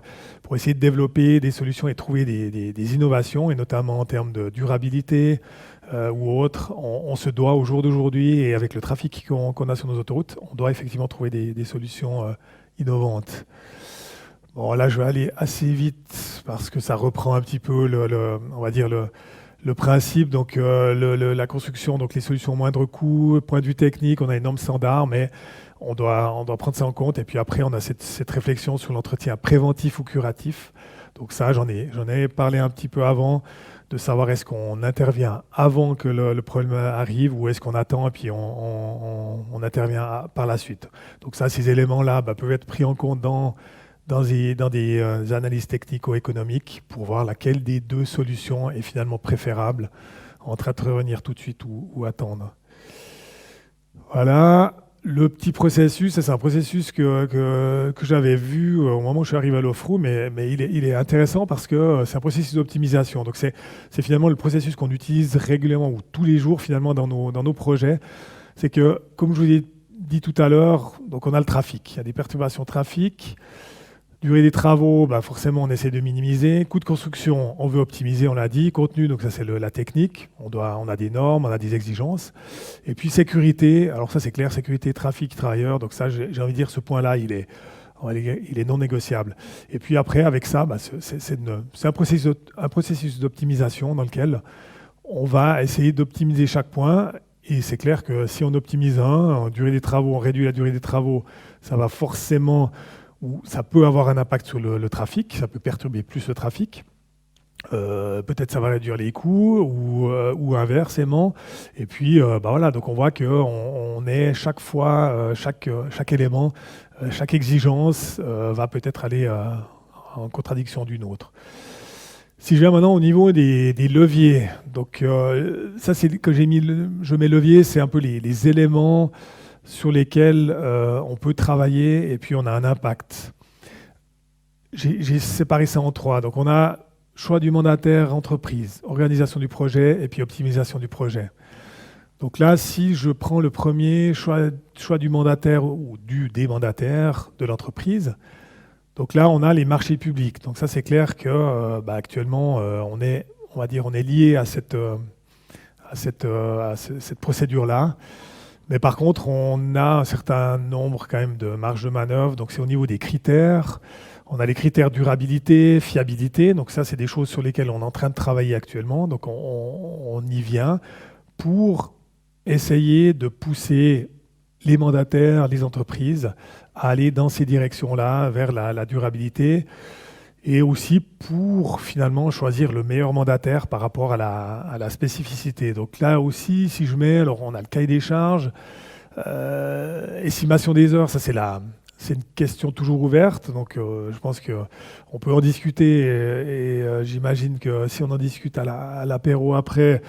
B: essayer de développer des solutions et trouver des innovations, et notamment en termes de durabilité ou autre. On se doit au jour d'aujourd'hui, et avec le trafic qu'on a sur nos autoroutes, on doit effectivement trouver des solutions innovantes. Bon, là, je vais aller assez vite parce que ça reprend un petit peu on va dire le principe. Donc, la construction, donc les solutions moindre coût, point de vue technique, on a une norme standard, mais on doit prendre ça en compte. Et puis après, on a cette réflexion sur l'entretien préventif ou curatif. Donc ça, j'en ai parlé un petit peu avant, de savoir est-ce qu'on intervient avant que le problème arrive ou est-ce qu'on attend et puis on intervient par la suite. Donc ça, ces éléments-là peuvent être pris en compte dans des analyses technico-économiques pour voir laquelle des deux solutions est finalement préférable entre intervenir tout de suite ou attendre. Voilà, le petit processus, c'est un processus que j'avais vu au moment où je suis arrivé à l'Ofru, mais il est intéressant parce que c'est un processus d'optimisation. Donc c'est finalement le processus qu'on utilise régulièrement ou tous les jours finalement dans nos projets. C'est que, comme je vous ai dit tout à l'heure, donc on a le trafic, il y a des perturbations trafic. Durée des travaux, forcément, on essaie de minimiser. Coût de construction, on veut optimiser, on l'a dit. Contenu, donc ça, c'est la technique. On a des normes, on a des exigences. Et puis sécurité, alors ça, c'est clair, sécurité, trafic, travailleurs. Donc ça, j'ai envie de dire, ce point-là, il est non négociable. Et puis après, avec ça, c'est un processus d'optimisation dans lequel on va essayer d'optimiser chaque point. Et c'est clair que si on optimise en durée des travaux, on réduit la durée des travaux, ça va forcément... où ça peut avoir un impact sur le trafic, ça peut perturber plus le trafic. Peut-être ça va réduire les coûts ou inversement. Et puis, voilà, donc on voit qu'on est chaque fois, chaque élément, chaque exigence va peut-être aller en contradiction d'une autre. Si je viens maintenant au niveau des leviers, donc ça c'est que je mets levier, c'est un peu les éléments sur lesquels on peut travailler et puis on a un impact. J'ai séparé ça en trois. Donc on a choix du mandataire entreprise, organisation du projet et puis optimisation du projet. Donc là, si je prends le premier, choix du mandataire ou des mandataires de l'entreprise, donc là on a les marchés publics. Donc ça c'est clair que actuellement on est lié à cette procédure-là. Mais par contre, on a un certain nombre quand même de marge de manœuvre. Donc c'est au niveau des critères. On a les critères durabilité, fiabilité. Donc ça, c'est des choses sur lesquelles on est en train de travailler actuellement. Donc on y vient pour essayer de pousser les mandataires, les entreprises à aller dans ces directions-là, vers la durabilité. Et aussi pour finalement choisir le meilleur mandataire par rapport à la spécificité. Donc là aussi, si je mets, alors on a le cahier des charges, estimation des heures, ça c'est une question toujours ouverte. Donc je pense qu'on peut en discuter et j'imagine que si on en discute à l'apéro après,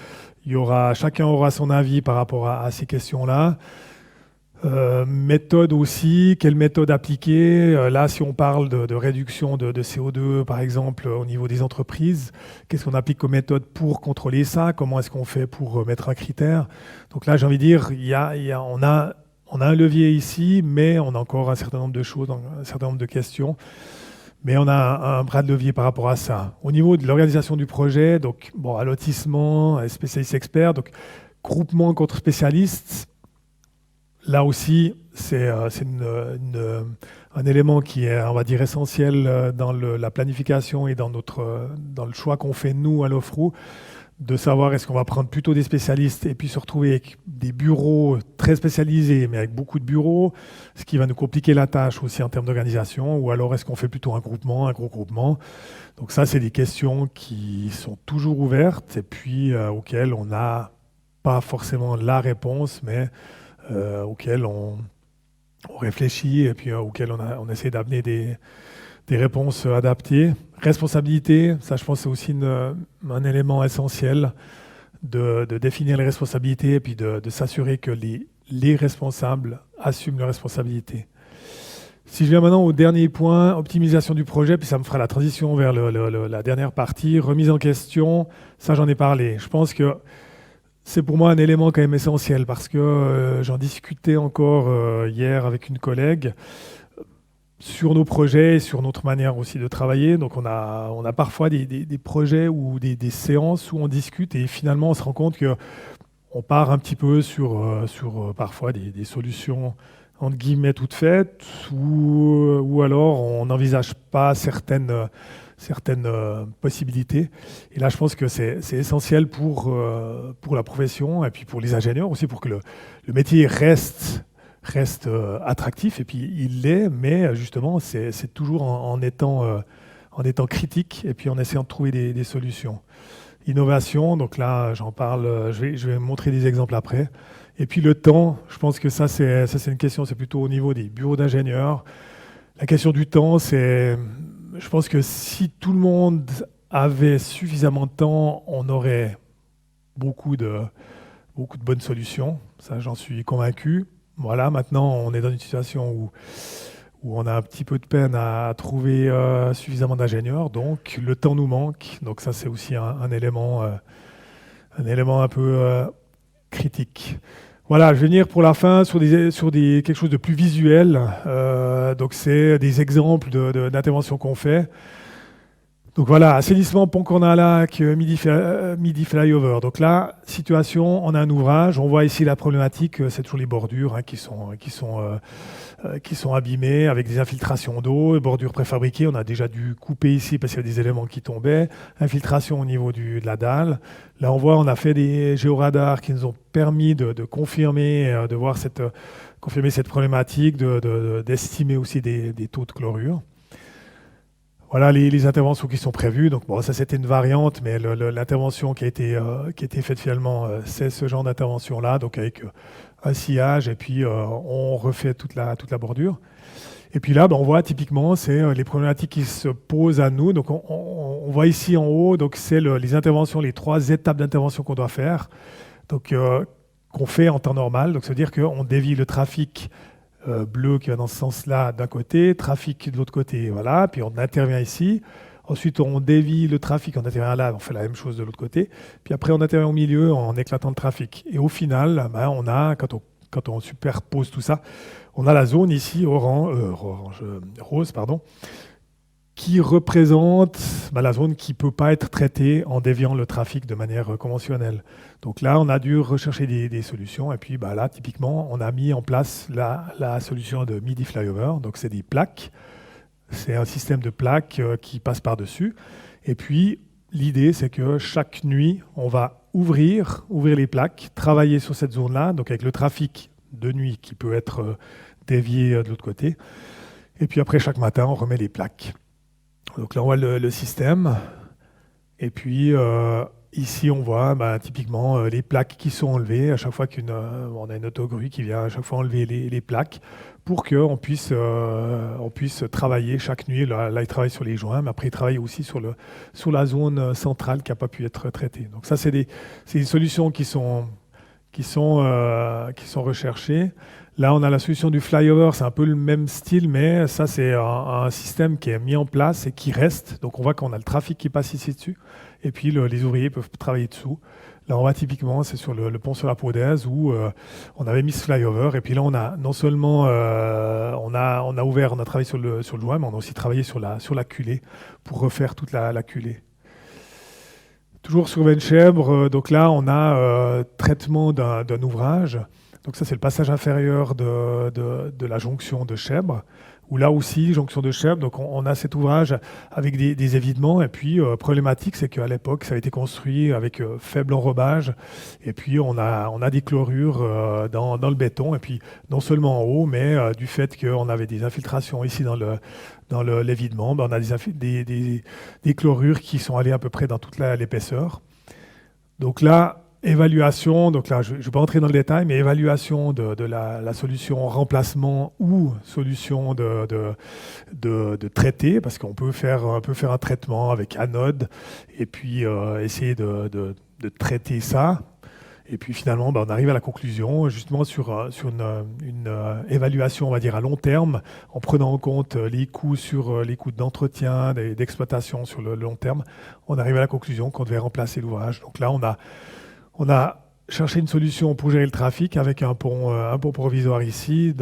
B: chacun aura son avis par rapport à ces questions-là. Méthode aussi, quelle méthode appliquer? Là, si on parle de réduction de CO2, par exemple, au niveau des entreprises, qu'est-ce qu'on applique comme méthode pour contrôler ça? Comment est-ce qu'on fait pour mettre un critère? Donc là, j'ai envie de dire, on a un levier ici, mais on a encore un certain nombre de choses, un certain nombre de questions. Mais on a un bras de levier par rapport à ça. Au niveau de l'organisation du projet, donc allotissement, spécialistes experts, donc groupement contre spécialistes. Là aussi, c'est un élément qui est, on va dire, essentiel dans la planification et dans le choix qu'on fait, nous, à l'Ofru, de savoir est-ce qu'on va prendre plutôt des spécialistes et puis se retrouver avec des bureaux très spécialisés, mais avec beaucoup de bureaux, ce qui va nous compliquer la tâche aussi en termes d'organisation, ou alors est-ce qu'on fait plutôt un groupement, un gros groupement. Donc ça, c'est des questions qui sont toujours ouvertes et puis auxquelles on n'a pas forcément la réponse, mais auxquelles on réfléchit et puis auxquelles on essaie d'amener des réponses adaptées. Responsabilité, ça je pense c'est aussi un élément essentiel de définir les responsabilités et puis de s'assurer que les responsables assument leurs responsabilités. Si je viens maintenant au dernier point, optimisation du projet, puis ça me fera la transition vers la dernière partie, remise en question, ça j'en ai parlé. Je pense que c'est pour moi un élément quand même essentiel parce que j'en discutais encore hier avec une collègue sur nos projets et sur notre manière aussi de travailler. Donc on a parfois des projets ou des séances où on discute et finalement on se rend compte qu'on part un petit peu sur parfois des solutions entre guillemets toutes faites ou alors on n'envisage pas certaines possibilités. Et là je pense que c'est essentiel pour la profession et puis pour les ingénieurs aussi pour que le métier reste attractif, et puis il l'est, mais justement, c'est toujours en étant critique, et puis en essayant de trouver des solutions. Innovation, donc là, j'en parle, je vais montrer des exemples après. Et puis le temps, je pense que ça c'est une question, c'est plutôt au niveau des bureaux d'ingénieurs. La question du temps, je pense que si tout le monde avait suffisamment de temps, on aurait beaucoup de bonnes solutions, ça j'en suis convaincu. Voilà, maintenant, on est dans une situation où on a un petit peu de peine à trouver suffisamment d'ingénieurs, donc le temps nous manque. Donc ça, c'est aussi un élément un peu critique. Voilà, je vais venir pour la fin sur quelque chose de plus visuel. Donc c'est des exemples d'interventions qu'on fait. Donc voilà, assainissement Pont-Cornalac, Midi Flyover. Donc là, situation, on a un ouvrage. On voit ici la problématique, c'est toujours les bordures qui sont abîmées avec des infiltrations d'eau, bordures préfabriquées. On a déjà dû couper ici parce qu'il y a des éléments qui tombaient. Infiltration au niveau de la dalle. Là, on a fait des géoradars qui nous ont permis de confirmer, confirmer cette problématique, d'estimer aussi des taux de chlorure. Voilà les interventions qui sont prévues. Donc bon, ça c'était une variante, mais l'intervention qui a été faite finalement, c'est ce genre d'intervention-là, donc avec un sillage et puis on refait toute la bordure. Et puis là, on voit typiquement, c'est les problématiques qui se posent à nous. Donc on voit ici en haut, donc c'est les interventions, les 3 étapes d'intervention qu'on doit faire, donc qu'on fait en temps normal. Donc ça veut dire qu'on dévie le trafic bleu qui va dans ce sens-là d'un côté, trafic de l'autre côté, voilà, puis on intervient ici. Ensuite, on dévie le trafic, on intervient là, on fait la même chose de l'autre côté. Puis après, on intervient au milieu en éclatant le trafic. Et au final, on a, quand on superpose tout ça, on a la zone ici, rose, qui représente la zone qui ne peut pas être traitée en déviant le trafic de manière conventionnelle. Donc là, on a dû rechercher des solutions. Et puis là, typiquement, on a mis en place la solution de Midi Flyover. Donc c'est des plaques. C'est un système de plaques qui passe par-dessus. Et puis, l'idée, c'est que chaque nuit, on va ouvrir les plaques, travailler sur cette zone-là, donc avec le trafic de nuit qui peut être dévié de l'autre côté. Et puis après, chaque matin, on remet les plaques. Donc là, on voit le système. Et puis, ici, on voit typiquement les plaques qui sont enlevées. À chaque fois on a une autogrue qui vient à chaque fois enlever les plaques pour qu'on puisse travailler chaque nuit. Là, il travaille sur les joints, mais après, il travaille aussi sur la zone centrale qui n'a pas pu être traitée. Donc ça, c'est des solutions qui sont recherchées. Là, on a la solution du flyover, c'est un peu le même style, mais ça, c'est un système qui est mis en place et qui reste. Donc, on voit qu'on a le trafic qui passe ici dessus, et puis les ouvriers peuvent travailler dessous. Là, on voit typiquement, c'est sur le pont sur la Podèse où on avait mis ce flyover, et puis là, on a non seulement on a travaillé sur le joint, mais on a aussi travaillé sur la culée pour refaire toute la culée. Toujours sur Venchèbre, donc là, on a traitement d'un ouvrage. Donc ça, c'est le passage inférieur de la jonction de Chèvre, où là aussi, jonction de Chèvres, donc on a cet ouvrage avec des évidements, et puis problématique, c'est qu'à l'époque, ça a été construit avec faible enrobage, et puis on a des chlorures dans le béton, et puis non seulement en haut, mais du fait qu'on avait des infiltrations ici dans l'évidement, ben, on a des chlorures qui sont allées à peu près dans toute l'épaisseur. Donc là, évaluation, donc là je ne vais pas entrer dans le détail, mais évaluation de la solution remplacement ou solution de traité, parce qu'on peut faire un traitement avec anode et puis essayer de traiter ça. Et puis finalement, ben, on arrive à la conclusion justement sur une évaluation, on va dire, à long terme, en prenant en compte les coûts sur les coûts d'entretien, d'exploitation sur le long terme. On arrive à la conclusion qu'on devait remplacer l'ouvrage. Donc là, on a cherché une solution pour gérer le trafic avec un pont provisoire ici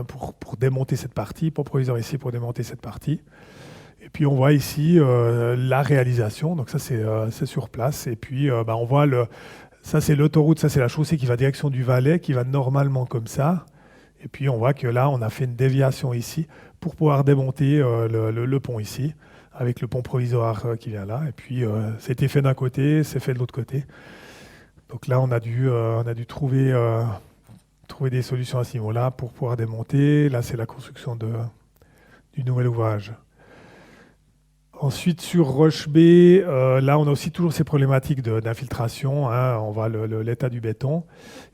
B: pour démonter cette partie, pont provisoire ici pour démonter cette partie. Et puis on voit ici la réalisation, donc ça c'est sur place. Et puis ben, on voit ça c'est l'autoroute, ça c'est la chaussée qui va direction du Valais, qui va normalement comme ça. Et puis on voit que là on a fait une déviation ici pour pouvoir démonter le pont ici, avec le pont provisoire qui vient là. Et puis c'était fait d'un côté, c'est fait de l'autre côté. Donc là on a dû trouver des solutions à ce niveau-là pour pouvoir démonter. Là c'est la construction du nouvel ouvrage. Ensuite, sur Roche B, là, on a aussi toujours ces problématiques d'infiltration. Hein, on voit l'état du béton.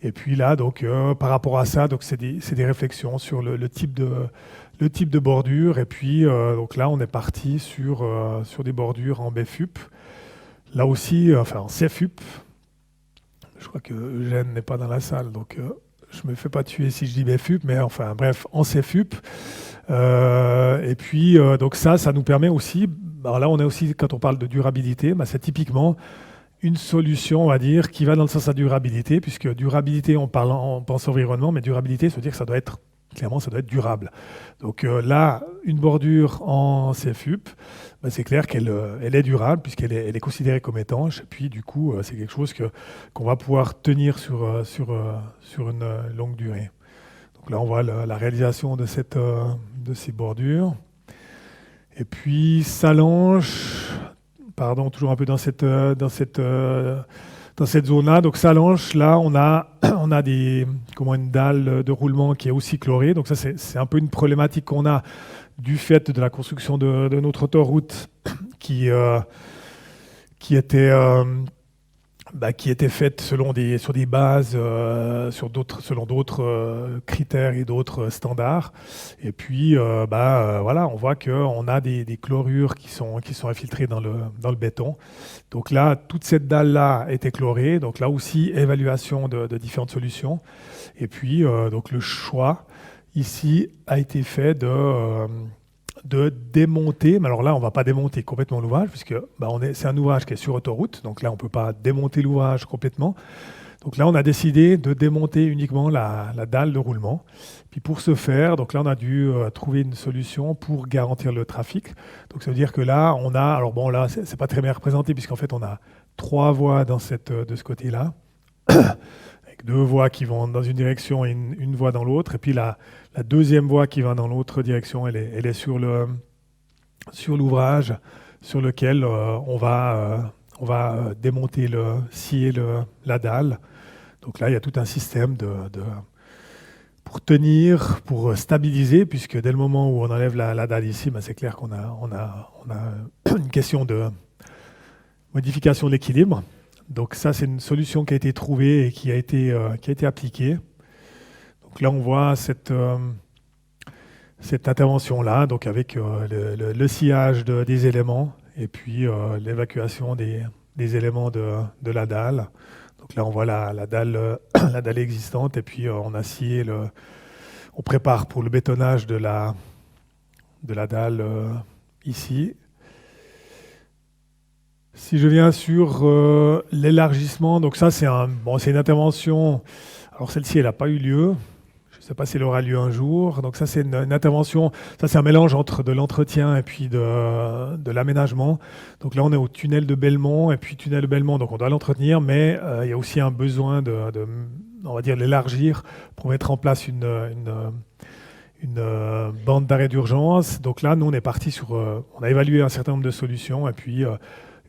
B: Et puis là, donc, par rapport à ça, donc c'est des réflexions sur le type de bordure. Et puis, donc là, on est parti sur des bordures en BFUP. Là aussi, enfin en CFUP. Je crois que Eugène n'est pas dans la salle, donc je ne me fais pas tuer si je dis BFUP, mais enfin bref, en CFUP. Et puis, donc ça nous permet aussi, alors là on est aussi, quand on parle de durabilité, bah, c'est typiquement une solution, on va dire, qui va dans le sens de la durabilité, puisque durabilité, on pense environnement, mais durabilité, ça veut dire que ça doit être durable. Donc là, une bordure en CFUP, bah, c'est clair qu'elle est durable, puisqu'elle est considérée comme étanche, et puis du coup, c'est quelque chose qu'on va pouvoir tenir sur une longue durée. Donc là, on voit la réalisation de ces bordures. Et puis, Salanches, pardon, toujours un peu dans cette zone-là. Donc, Salanches, là, on a une dalle de roulement qui est aussi chlorée. Donc, ça, c'est un peu une problématique qu'on a du fait de la construction de notre autoroute qui était faite sur des bases, selon d'autres critères et d'autres standards. Et puis, voilà, on voit qu'on a des chlorures qui sont infiltrées dans le béton. Donc là, toute cette dalle-là était chlorée. Donc là aussi, évaluation de différentes solutions. Et puis, donc le choix ici a été fait de démonter, mais alors là on ne va pas démonter complètement l'ouvrage puisque c'est un ouvrage qui est sur autoroute, donc là on ne peut pas démonter l'ouvrage complètement. Donc là on a décidé de démonter uniquement la dalle de roulement. Puis pour ce faire, donc là on a dû trouver une solution pour garantir le trafic. Donc ça veut dire que là on a, alors bon là c'est pas très bien représenté puisqu'en fait on a 3 voies de ce côté-là. Avec 2 voies qui vont dans une direction et une voie dans l'autre. Et puis la deuxième voie qui va dans l'autre direction, elle est sur l'ouvrage sur lequel on va démonter, scier la dalle. Donc là, il y a tout un système pour tenir, pour stabiliser, puisque dès le moment où on enlève la dalle ici, c'est clair qu'on a une question de modification de l'équilibre. Donc ça, c'est une solution qui a été trouvée et qui a été appliquée. Donc là, on voit cette intervention-là, donc avec le sciage des éléments et puis l'évacuation des éléments de la dalle. Donc là, on voit la dalle existante et puis on a scié on prépare pour le bétonnage de la dalle ici. Si je viens sur l'élargissement, donc ça c'est une intervention, alors celle-ci elle n'a pas eu lieu, je ne sais pas si elle aura lieu un jour, donc ça c'est une intervention, ça c'est un mélange entre de l'entretien et puis de l'aménagement. Donc là on est au tunnel de Belmont, et puis tunnel de Belmont, donc on doit l'entretenir, mais il y a aussi un besoin on va dire l'élargir pour mettre en place une bande d'arrêt d'urgence. Donc là, nous, on est parti sur... on a évalué un certain nombre de solutions. Et puis,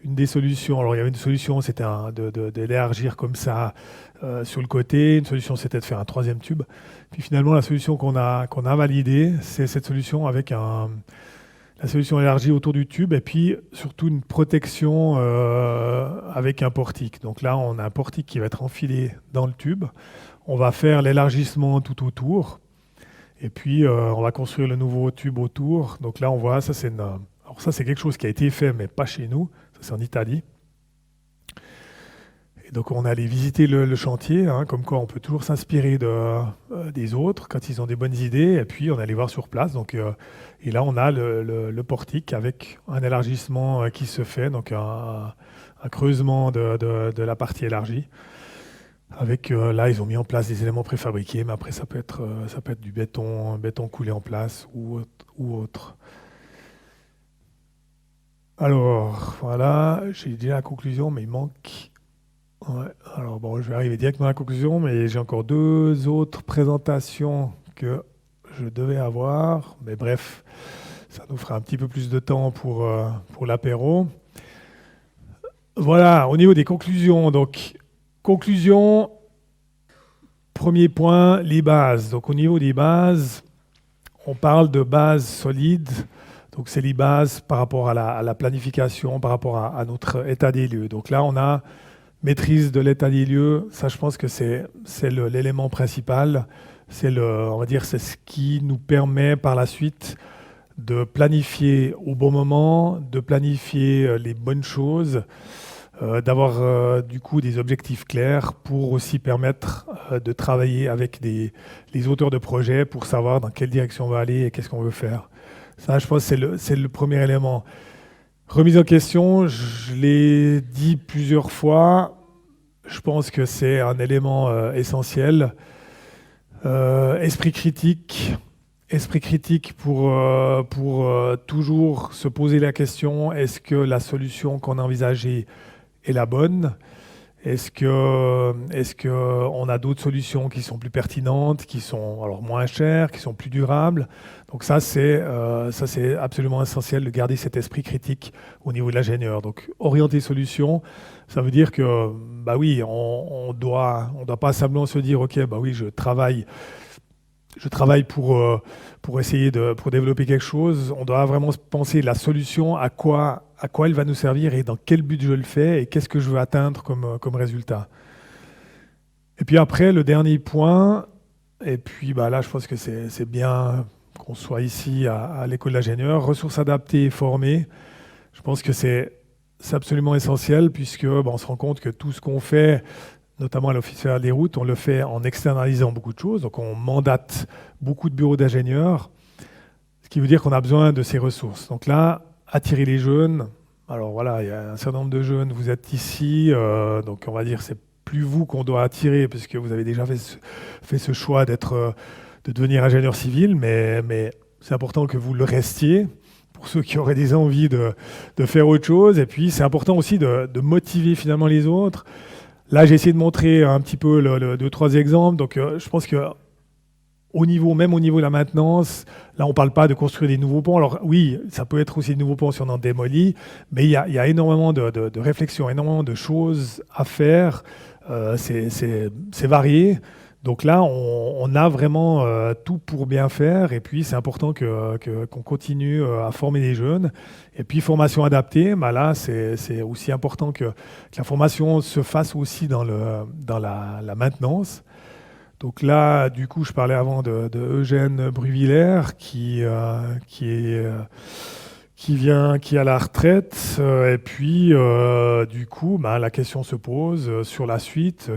B: une des solutions... Alors, il y avait une solution, c'était d'élargir comme ça sur le côté. Une solution, c'était de faire un troisième tube. Puis finalement, la solution qu'on a validée, c'est cette solution avec la solution élargie autour du tube et puis surtout une protection avec un portique. Donc là, on a un portique qui va être enfilé dans le tube. On va faire l'élargissement tout autour. Et puis, on va construire le nouveau tube autour. Donc là, on voit, ça c'est quelque chose qui a été fait, mais pas chez nous. Ça, c'est en Italie. Et donc, on allait visiter le chantier, hein, comme quoi on peut toujours s'inspirer des autres quand ils ont des bonnes idées. Et puis, on allait voir sur place. Donc, et là, on a le portique avec un élargissement qui se fait, donc un creusement de la partie élargie. Avec là, ils ont mis en place des éléments préfabriqués, mais après, ça peut être du béton coulé en place ou autre. Alors, voilà, j'ai dit la conclusion, mais il manque... Ouais, alors bon, je vais arriver directement à la conclusion, mais j'ai encore 2 autres présentations que je devais avoir. Mais bref, ça nous fera un petit peu plus de temps pour l'apéro. Voilà, au niveau des conclusions. Donc, conclusion, premier point, les bases. Donc, au niveau des bases, on parle de bases solides. Donc, c'est les bases par rapport à la planification, par rapport à notre état des lieux. Donc là, on a maîtrise de l'état des lieux. Ça, je pense que c'est l'élément principal. On va dire, c'est ce qui nous permet par la suite de planifier au bon moment, de planifier les bonnes choses, d'avoir du coup des objectifs clairs pour aussi permettre de travailler avec les auteurs de projets pour savoir dans quelle direction on va aller et qu'est-ce qu'on veut faire. Ça, je pense que c'est le premier élément. Remise en question, je l'ai dit plusieurs fois, je pense que c'est un élément essentiel. Esprit critique pour toujours se poser la question, est-ce que la solution qu'on a envisagée est la bonne ? Est-ce qu'on a d'autres solutions qui sont plus pertinentes, qui sont alors moins chères, qui sont plus durables ? Donc ça, c'est absolument essentiel de garder cet esprit critique au niveau de l'ingénieur. Donc orienter solution, ça veut dire que, bah oui, on doit pas simplement se dire, ok, bah oui, je travaille pour essayer pour développer quelque chose. On doit vraiment penser la solution, à quoi elle va nous servir et dans quel but je le fais et qu'est-ce que je veux atteindre comme résultat. Et puis après, le dernier point, et puis bah là, je pense que c'est bien qu'on soit ici à l'école d'ingénieurs, ressources adaptées et formées. Je pense que c'est absolument essentiel puisque on se rend compte que tout ce qu'on fait, notamment à l'Office fédéral des routes, on le fait en externalisant beaucoup de choses. Donc on mandate beaucoup de bureaux d'ingénieurs, ce qui veut dire qu'on a besoin de ces ressources. Donc là, attirer les jeunes. Alors voilà, il y a un certain nombre de jeunes, vous êtes ici, donc on va dire c'est plus vous qu'on doit attirer puisque vous avez déjà fait ce choix de devenir ingénieur civil, mais c'est important que vous le restiez pour ceux qui auraient des envies de faire autre chose. Et puis c'est important aussi de motiver finalement les autres. Là, j'ai essayé de montrer un petit peu 2-3 exemples. Donc, je pense que même au niveau de la maintenance, là, on ne parle pas de construire des nouveaux ponts. Alors oui, ça peut être aussi des nouveaux ponts si on en démolit, mais il y a énormément de réflexions, énormément de choses à faire. C'est varié. Donc là, on a vraiment tout pour bien faire. Et puis, c'est important qu'on continue à former les jeunes. Et puis, formation adaptée, bah là, c'est aussi important que la formation se fasse aussi dans la maintenance. Donc là, du coup, je parlais avant de Eugène Bruvillers qui est à la retraite, et puis du coup, la question se pose sur la suite.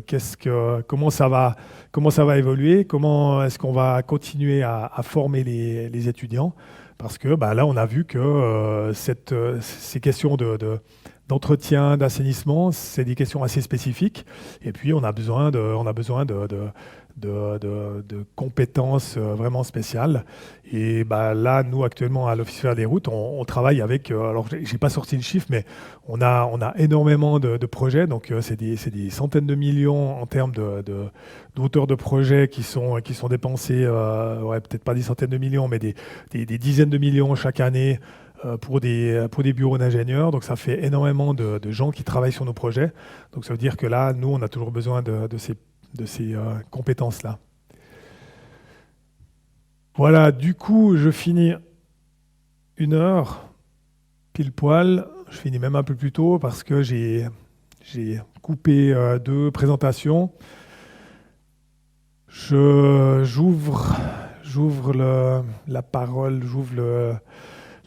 B: Comment ça va évoluer? Comment est-ce qu'on va continuer à former les étudiants? Parce que là, on a vu que ces questions d'entretien, d'assainissement, c'est des questions assez spécifiques. Et puis, on a besoin de compétences vraiment spéciales. Et bah, là, nous, actuellement, à l'Office fédéral des routes, on travaille avec, alors j'ai pas sorti le chiffre, mais on a énormément de projets. Donc, c'est des centaines de millions en termes d'auteurs de projets qui sont dépensés, ouais, peut-être pas des centaines de millions, mais des dizaines de millions chaque année pour des bureaux d'ingénieurs. Donc, ça fait énormément de gens qui travaillent sur nos projets. Donc, ça veut dire que là, nous, on a toujours besoin de ces compétences-là. Voilà, du coup, je finis 1 heure, pile poil. Je finis même un peu plus tôt parce que j'ai coupé 2 présentations. J'ouvre la parole,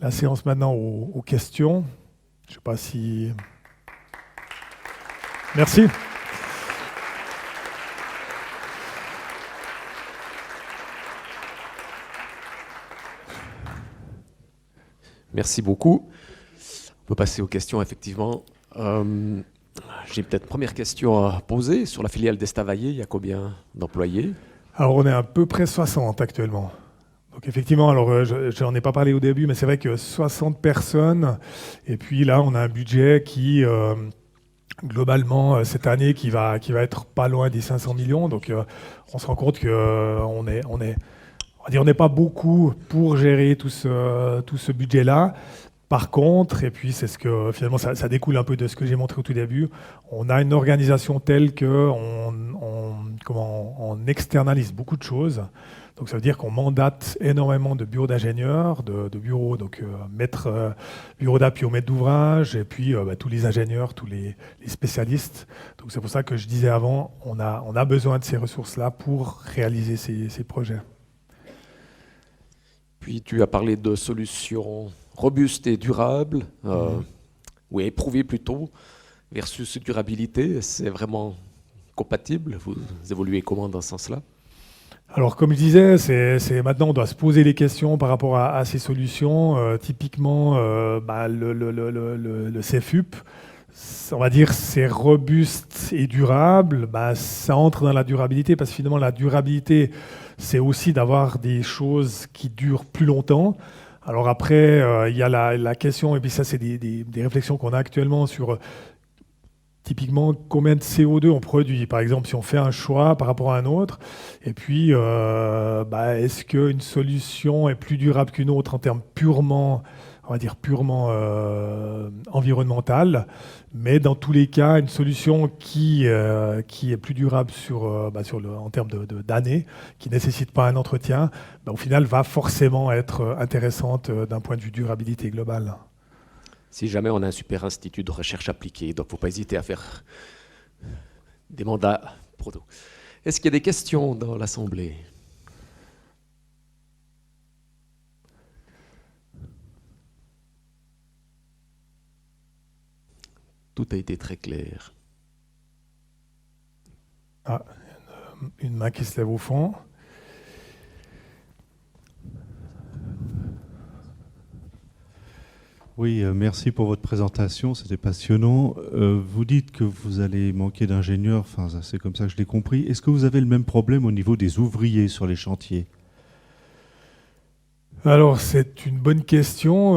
B: la séance maintenant aux questions. Je ne sais pas si... Merci.
C: Merci beaucoup. On peut passer aux questions, effectivement. J'ai peut-être une première question à poser. Sur la filiale d'Estavayer, il y a combien d'employés?
B: Alors, on est à peu près 60 actuellement. Donc, effectivement, alors, je n'en ai pas parlé au début, mais c'est vrai que 60 personnes. Et puis là, on a un budget qui, globalement, cette année, qui va être pas loin des 500 millions. Donc, on se rend compte qu'on est, on va dire, on n'est pas beaucoup pour gérer tout ce budget-là. Par contre, et puis c'est ce que finalement ça découle un peu de ce que j'ai montré au tout début, on a une organisation telle qu'on on externalise beaucoup de choses. Donc ça veut dire qu'on mandate énormément de bureaux d'ingénieurs, de bureaux, donc bureaux d'appui au maître d'ouvrage, et puis tous les ingénieurs, tous les spécialistes. Donc c'est pour ça que je disais avant, on a besoin de ces ressources-là pour réaliser ces projets.
C: Puis tu as parlé de solutions robustes et durables, ou éprouvées plutôt, versus durabilité. C'est vraiment compatible? Vous évoluez comment dans ce sens-là?
B: Alors, comme je disais, c'est maintenant on doit se poser les questions par rapport à ces solutions. Typiquement, le CFUP, on va dire c'est robuste et durable. Bah, ça entre dans la durabilité parce que finalement la durabilité, c'est aussi d'avoir des choses qui durent plus longtemps. Alors après, il y a la question, et puis ça c'est des réflexions qu'on a actuellement sur typiquement combien de CO2 on produit. Par exemple, si on fait un choix par rapport à un autre, et puis est-ce qu'une solution est plus durable qu'une autre en termes purement, on va dire purement environnemental, mais dans tous les cas, une solution qui est plus durable en termes d'années, qui ne nécessite pas un entretien, au final va forcément être intéressante d'un point de vue durabilité globale.
C: Si jamais on a un super institut de recherche appliquée, donc il ne faut pas hésiter à faire des mandats pour nous. Est-ce qu'il y a des questions dans l'Assemblée? Tout a été très clair.
B: Ah, une main qui se lève au fond.
D: Oui, merci pour votre présentation, c'était passionnant. Vous dites que vous allez manquer d'ingénieurs, enfin c'est comme ça que je l'ai compris. Est-ce que vous avez le même problème au niveau des ouvriers sur les chantiers?
B: Alors, c'est une bonne question.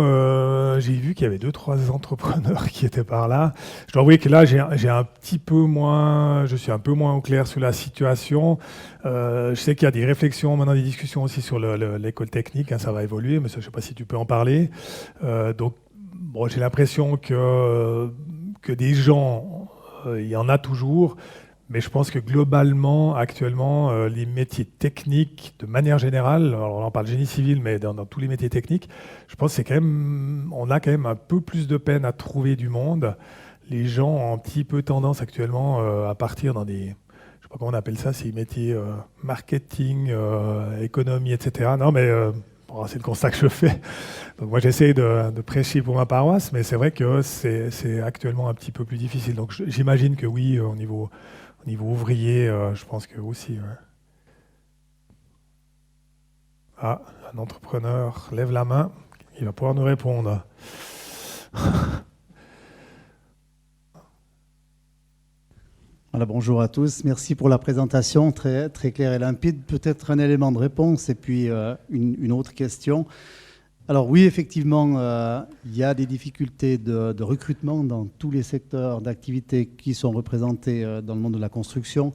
B: J'ai vu qu'il y avait 2-3 entrepreneurs qui étaient par là. Je dois avouer que là, je suis un peu moins au clair sur la situation. Je sais qu'il y a des réflexions, maintenant des discussions aussi sur l'école technique, hein, ça va évoluer, mais ça, je ne sais pas si tu peux en parler. Donc, j'ai l'impression que des gens, il y en a toujours. Mais je pense que globalement, actuellement, les métiers techniques, de manière générale, alors on parle génie civil, mais dans tous les métiers techniques, je pense que on a quand même un peu plus de peine à trouver du monde. Les gens ont un petit peu tendance actuellement à partir dans des, je sais pas comment on appelle ça, ces métiers marketing, économie, etc. Non, mais c'est le constat que je fais. Donc moi, j'essaie de prêcher pour ma paroisse, mais c'est vrai que c'est actuellement un petit peu plus difficile. Donc j'imagine que oui, au niveau ouvrier, je pense que aussi. Ouais. Ah, un entrepreneur lève la main, il va pouvoir nous répondre.
E: Voilà, bonjour à tous. Merci pour la présentation, très, très claire et limpide. Peut-être un élément de réponse et puis une autre question. Alors oui, effectivement, il y a des difficultés de recrutement dans tous les secteurs d'activité qui sont représentés dans le monde de la construction.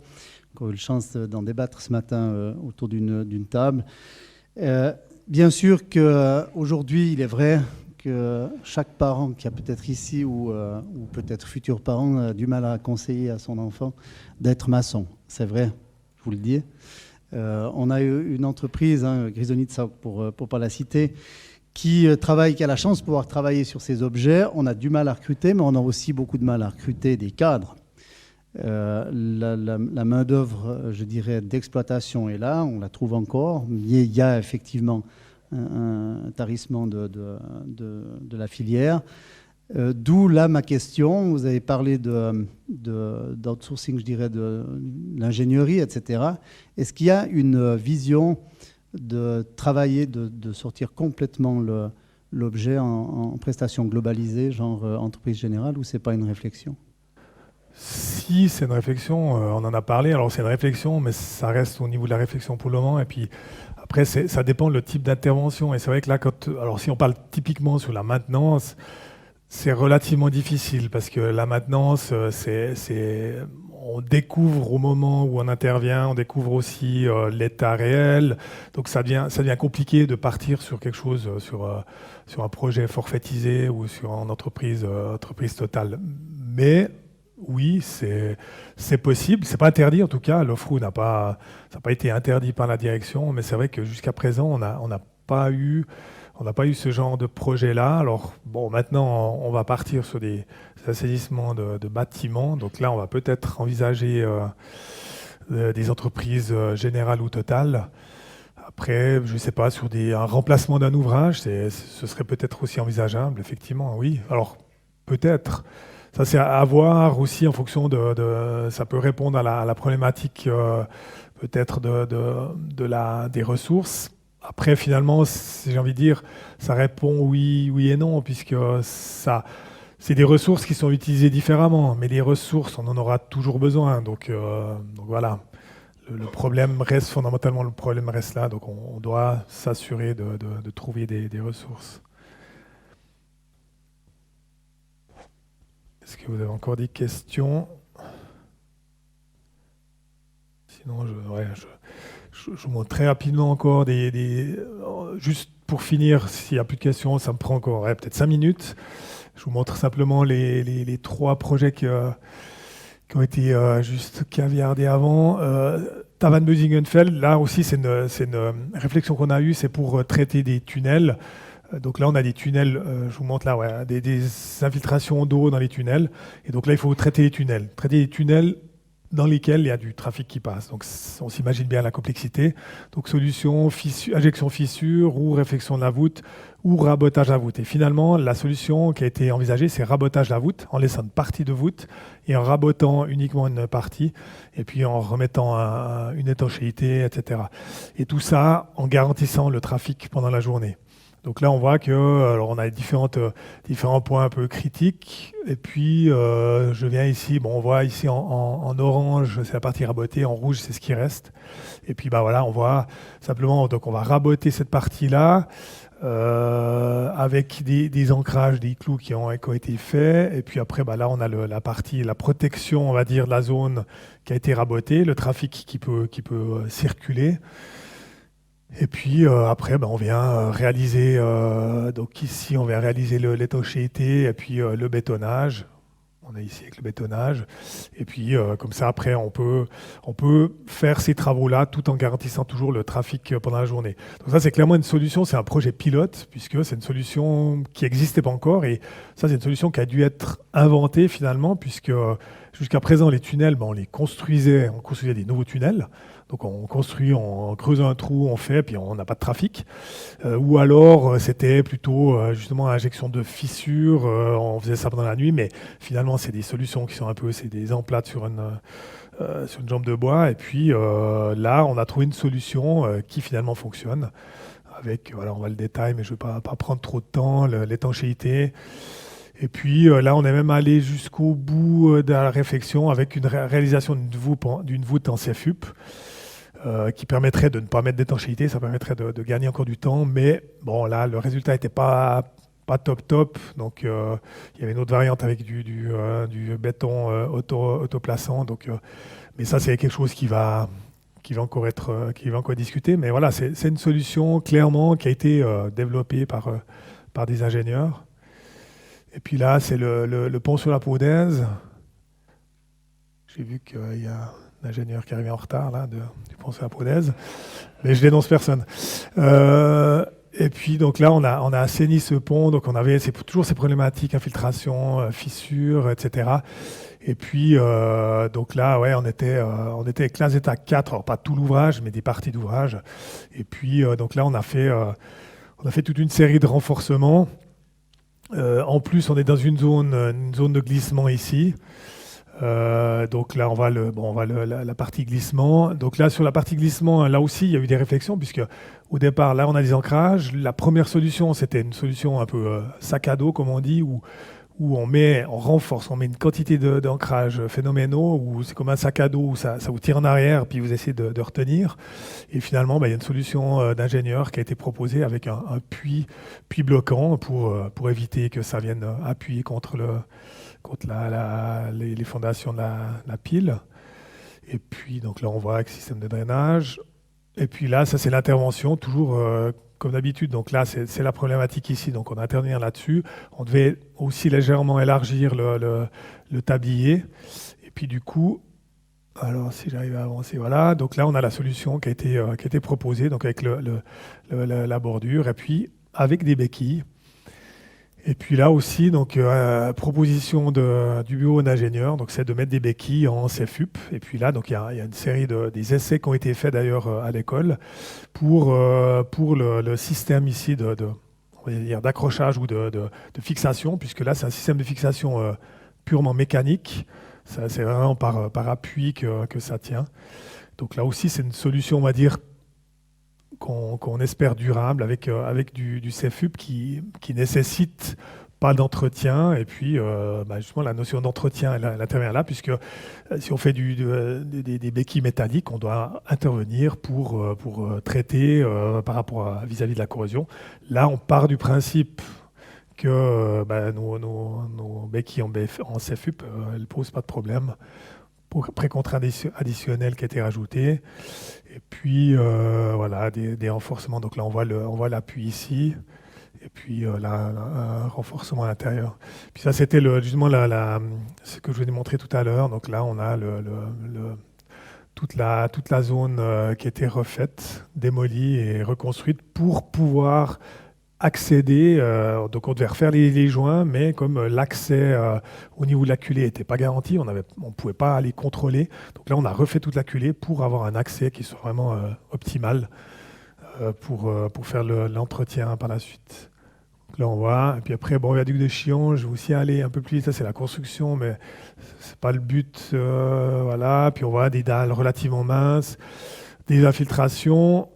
E: J'ai eu la chance d'en débattre ce matin autour d'une table. Bien sûr qu'aujourd'hui, il est vrai que chaque parent qui a peut-être ici ou peut-être futur parent a du mal à conseiller à son enfant d'être maçon. C'est vrai, je vous le dis. On a eu une entreprise, Grisonitsa pour ne pas la citer, qui a la chance de pouvoir travailler sur ces objets. On a du mal à recruter, mais on a aussi beaucoup de mal à recruter des cadres. La main-d'œuvre, je dirais, d'exploitation est là, on la trouve encore. Il y a effectivement un tarissement de la filière. D'où là ma question. Vous avez parlé d'outsourcing, je dirais, de l'ingénierie, etc. Est-ce qu'il y a une vision de travailler, de sortir complètement l'objet en prestation globalisée, genre entreprise générale, ou c'est pas une réflexion?
B: Si, c'est une réflexion, on en a parlé. Alors c'est une réflexion, mais ça reste au niveau de la réflexion pour le moment. Et puis après, ça dépend le type d'intervention. Et c'est vrai que là, alors si on parle typiquement sur la maintenance, c'est relativement difficile parce que la maintenance, on découvre au moment où on intervient, on découvre aussi l'état réel. Donc ça devient compliqué de partir sur quelque chose, sur un projet forfaitisé ou sur une entreprise totale. Mais oui, c'est possible. C'est pas interdit en tout cas. L'offre n'a pas été interdit par la direction, mais c'est vrai que jusqu'à présent, on n'a pas eu ce genre de projet-là. Alors bon, maintenant, on va partir sur des assainissements de bâtiments. Donc là, on va peut-être envisager des entreprises générales ou totales. Après, je ne sais pas, sur un remplacement d'un ouvrage, ce serait peut-être aussi envisageable, effectivement, oui. Alors peut-être. Ça, c'est à voir aussi en fonction ça peut répondre à la problématique peut-être des ressources. Après, finalement, j'ai envie de dire, ça répond oui et non, puisque c'est des ressources qui sont utilisées différemment. Mais les ressources, on en aura toujours besoin. Donc voilà, le problème reste fondamentalement, le problème reste là. Donc on doit s'assurer de trouver des ressources. Est-ce que vous avez encore des questions? Sinon, je vous montre très rapidement encore juste pour finir, s'il n'y a plus de questions, ça me prend encore peut-être 5 minutes. Je vous montre simplement les 3 projets qui ont été juste caviardés avant. Tavannes-Beusingenfeld, là aussi, c'est une réflexion qu'on a eue, c'est pour traiter des tunnels. Donc là, on a des tunnels, je vous montre là, ouais, des infiltrations d'eau dans les tunnels. Et donc là, il faut traiter les tunnels. Traiter les tunnels dans lesquels il y a du trafic qui passe. Donc on s'imagine bien la complexité. Donc solution, injection fissure ou réflexion de la voûte ou rabotage de la voûte. Et finalement, la solution qui a été envisagée, c'est rabotage de la voûte en laissant une partie de voûte et en rabotant uniquement une partie et puis en remettant une étanchéité, etc. Et tout ça en garantissant le trafic pendant la journée. Donc là, on voit on a différents points un peu critiques. Et puis, je viens ici, on voit ici en orange, c'est la partie rabotée, en rouge, c'est ce qui reste. Et puis, voilà, on voit simplement, donc on va raboter cette partie-là avec des ancrages, des clous qui ont été faits. Et puis après, là, on a la protection, on va dire, de la zone qui a été rabotée, le trafic qui peut circuler. Et puis après, on vient réaliser, donc ici, on vient réaliser l'étanchéité et puis le bétonnage. On est ici avec le bétonnage. Et puis, comme ça, après, on peut faire ces travaux-là tout en garantissant toujours le trafic pendant la journée. Donc ça, c'est clairement une solution. C'est un projet pilote, puisque c'est une solution qui n'existait pas encore. Et ça, c'est une solution qui a dû être inventée, finalement, puisque jusqu'à présent, les tunnels, on construisait des nouveaux tunnels. Donc on construit, on creuse un trou, on fait, puis on n'a pas de trafic. Ou alors c'était plutôt justement injection de fissures, on faisait ça pendant la nuit, mais finalement c'est des solutions qui sont c'est des emplâtres sur une jambe de bois. Et puis là, on a trouvé une solution qui finalement fonctionne. Avec, on va le détail, mais je ne vais pas prendre trop de temps, l'étanchéité. Et puis là, on est même allé jusqu'au bout de la réflexion avec une réalisation d'une voûte en CFUP qui permettrait de ne pas mettre d'étanchéité, ça permettrait de gagner encore du temps. Mais bon, là, le résultat n'était pas top. Donc, il y avait une autre variante avec du béton autoplaçant. Donc, mais ça, c'est quelque chose qui va encore être discuté. Mais voilà, c'est une solution clairement qui a été développée par des ingénieurs. Et puis là, c'est le pont sur la Paudaise. J'ai vu qu'il y a un ingénieur qui arrivait en retard là, du pont sur la Paudaise. Mais je dénonce personne. Et puis donc là, on a assaini ce pont. Donc on avait toujours ces problématiques, infiltration, fissures, etc. Et puis donc là, ouais, on était avec l'AZETA 4, alors pas tout l'ouvrage, mais des parties d'ouvrage. Et puis donc là, on a fait toute une série de renforcements. En plus, on est dans une zone de glissement ici. Donc là, on va la partie glissement. Donc là, sur la partie glissement, là aussi, il y a eu des réflexions, puisque au départ, là, on a des ancrages. La première solution, c'était une solution un peu sac à dos, comme on dit, où on renforce, on met une quantité d'ancrages phénoménaux, où c'est comme un sac à dos, où ça vous tire en arrière, puis vous essayez de retenir. Et finalement, il y a une solution d'ingénieur qui a été proposée avec un puits bloquant pour éviter que ça vienne appuyer contre les fondations de la pile. Et puis, donc là, on voit avec le système de drainage. Et puis là, ça, c'est l'intervention, toujours comme d'habitude. Donc là, c'est la problématique ici. Donc on va intervenir là-dessus. On devait aussi légèrement élargir le tablier. Et puis du coup, alors si j'arrive à avancer, voilà. Donc là, on a la solution qui a été proposée, donc avec la bordure, et puis avec des béquilles. Et puis là aussi, donc proposition du bureau d'ingénieur, donc c'est de mettre des béquilles en CFUP. Et puis là, donc il y a une série des essais qui ont été faits d'ailleurs à l'école pour le système ici on va dire d'accrochage ou de fixation, puisque là c'est un système de fixation purement mécanique. C'est vraiment par appui que ça tient. Donc là aussi, c'est une solution, on va dire, qu'on espère durable avec du CFUP qui nécessite pas d'entretien. Et puis, justement, la notion d'entretien, elle intervient là, puisque si on fait des béquilles métalliques, on doit intervenir pour traiter par rapport vis-à-vis de la corrosion. Là, on part du principe que nos béquilles en CFUP, elles ne posent pas de problème. Pour pré-contre additionnel qui a été rajouté. Et puis, voilà, des renforcements. Donc là, on voit l'appui ici. Et puis, là, un renforcement à l'intérieur. Puis ça, c'était justement ce que je vous ai montré tout à l'heure. Donc là, on a toute la zone qui a été refaite, démolie et reconstruite pour pouvoir accéder. Donc on devait refaire les joints, mais comme l'accès au niveau de la culée n'était pas garanti, on ne pouvait pas aller contrôler. Donc là, on a refait toute la culée pour avoir un accès qui soit vraiment optimal pour faire l'entretien par la suite. Donc là, on voit. Et puis après, viaduc de Chillon, je vais aussi aller un peu plus vite. Ça, c'est la construction, mais c'est pas le but. Voilà. Puis on voit des dalles relativement minces, des infiltrations.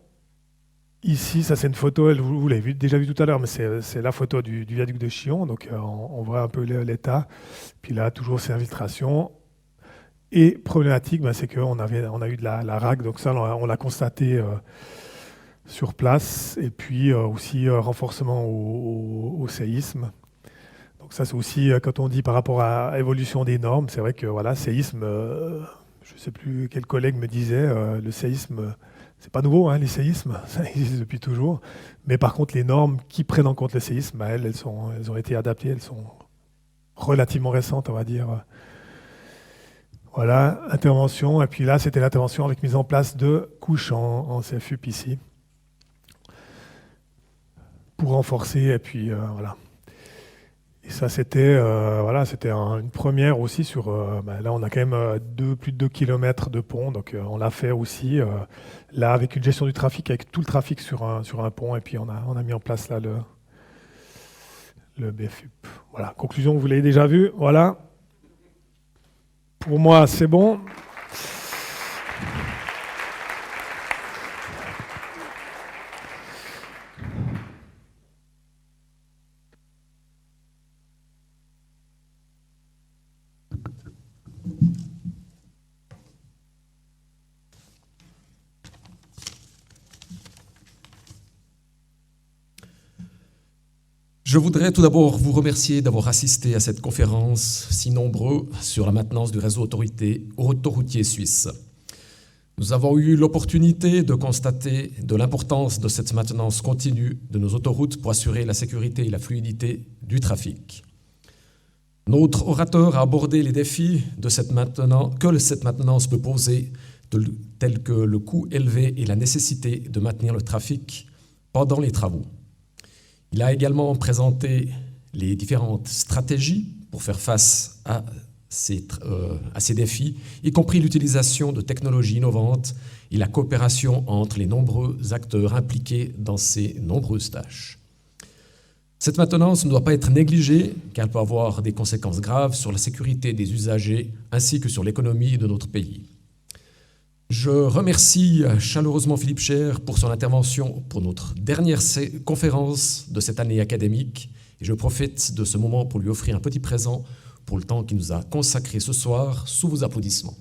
B: Ici, ça c'est une photo, vous l'avez déjà vu tout à l'heure, mais c'est la photo du viaduc de Chillon, donc on voit un peu l'état. Puis là, toujours ces infiltrations. Et problématique, c'est qu'on a eu de la rag, donc ça on l'a constaté sur place. Et puis aussi renforcement au séisme. Donc ça c'est aussi, quand on dit par rapport à l'évolution des normes, c'est vrai que voilà, séisme, je ne sais plus quel collègue me disait, le séisme... C'est pas nouveau, les séismes, ça existe depuis toujours. Mais par contre, les normes qui prennent en compte le séisme, elles ont été adaptées, elles sont relativement récentes, on va dire. Voilà, intervention. Et puis là, c'était l'intervention avec mise en place de couches en CFUP ici, pour renforcer. Et puis voilà. Et ça, c'était une première aussi sur... là, on a quand même plus de 2 km de pont, donc on l'a fait aussi, là, avec une gestion du trafic, avec tout le trafic sur un pont, et puis on a mis en place là le BFUP. Voilà, conclusion, vous l'avez déjà vu, voilà. Pour moi, c'est bon.
C: Je voudrais tout d'abord vous remercier d'avoir assisté à cette conférence si nombreux sur la maintenance du réseau autoroutier suisse. Nous avons eu l'opportunité de constater de l'importance de cette maintenance continue de nos autoroutes pour assurer la sécurité et la fluidité du trafic. Notre orateur a abordé les défis que cette maintenance peut poser, tels que le coût élevé et la nécessité de maintenir le trafic pendant les travaux. Il a également présenté les différentes stratégies pour faire face à ces défis, y compris l'utilisation de technologies innovantes et la coopération entre les nombreux acteurs impliqués dans ces nombreuses tâches. Cette maintenance ne doit pas être négligée, car elle peut avoir des conséquences graves sur la sécurité des usagers ainsi que sur l'économie de notre pays. Je remercie chaleureusement Philippe Cher pour son intervention pour notre dernière conférence de cette année académique et je profite de ce moment pour lui offrir un petit présent pour le temps qu'il nous a consacré ce soir sous vos applaudissements.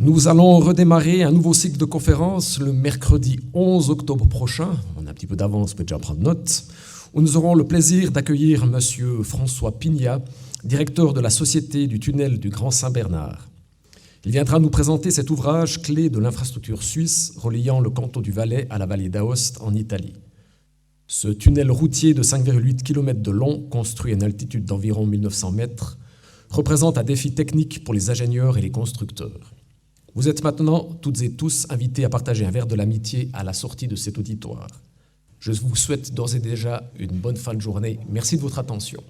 C: Nous allons redémarrer un nouveau cycle de conférences le mercredi 11 octobre prochain. On a un petit peu d'avance, on peut déjà prendre note. Où nous aurons le plaisir d'accueillir M. François Pignat, directeur de la Société du tunnel du Grand Saint-Bernard. Il viendra nous présenter cet ouvrage clé de l'infrastructure suisse reliant le canton du Valais à la vallée d'Aoste en Italie. Ce tunnel routier de 5,8 km de long, construit à une altitude d'environ 1900 mètres, représente un défi technique pour les ingénieurs et les constructeurs. Vous êtes maintenant toutes et tous invités à partager un verre de l'amitié à la sortie de cet auditoire. Je vous souhaite d'ores et déjà une bonne fin de journée. Merci de votre attention.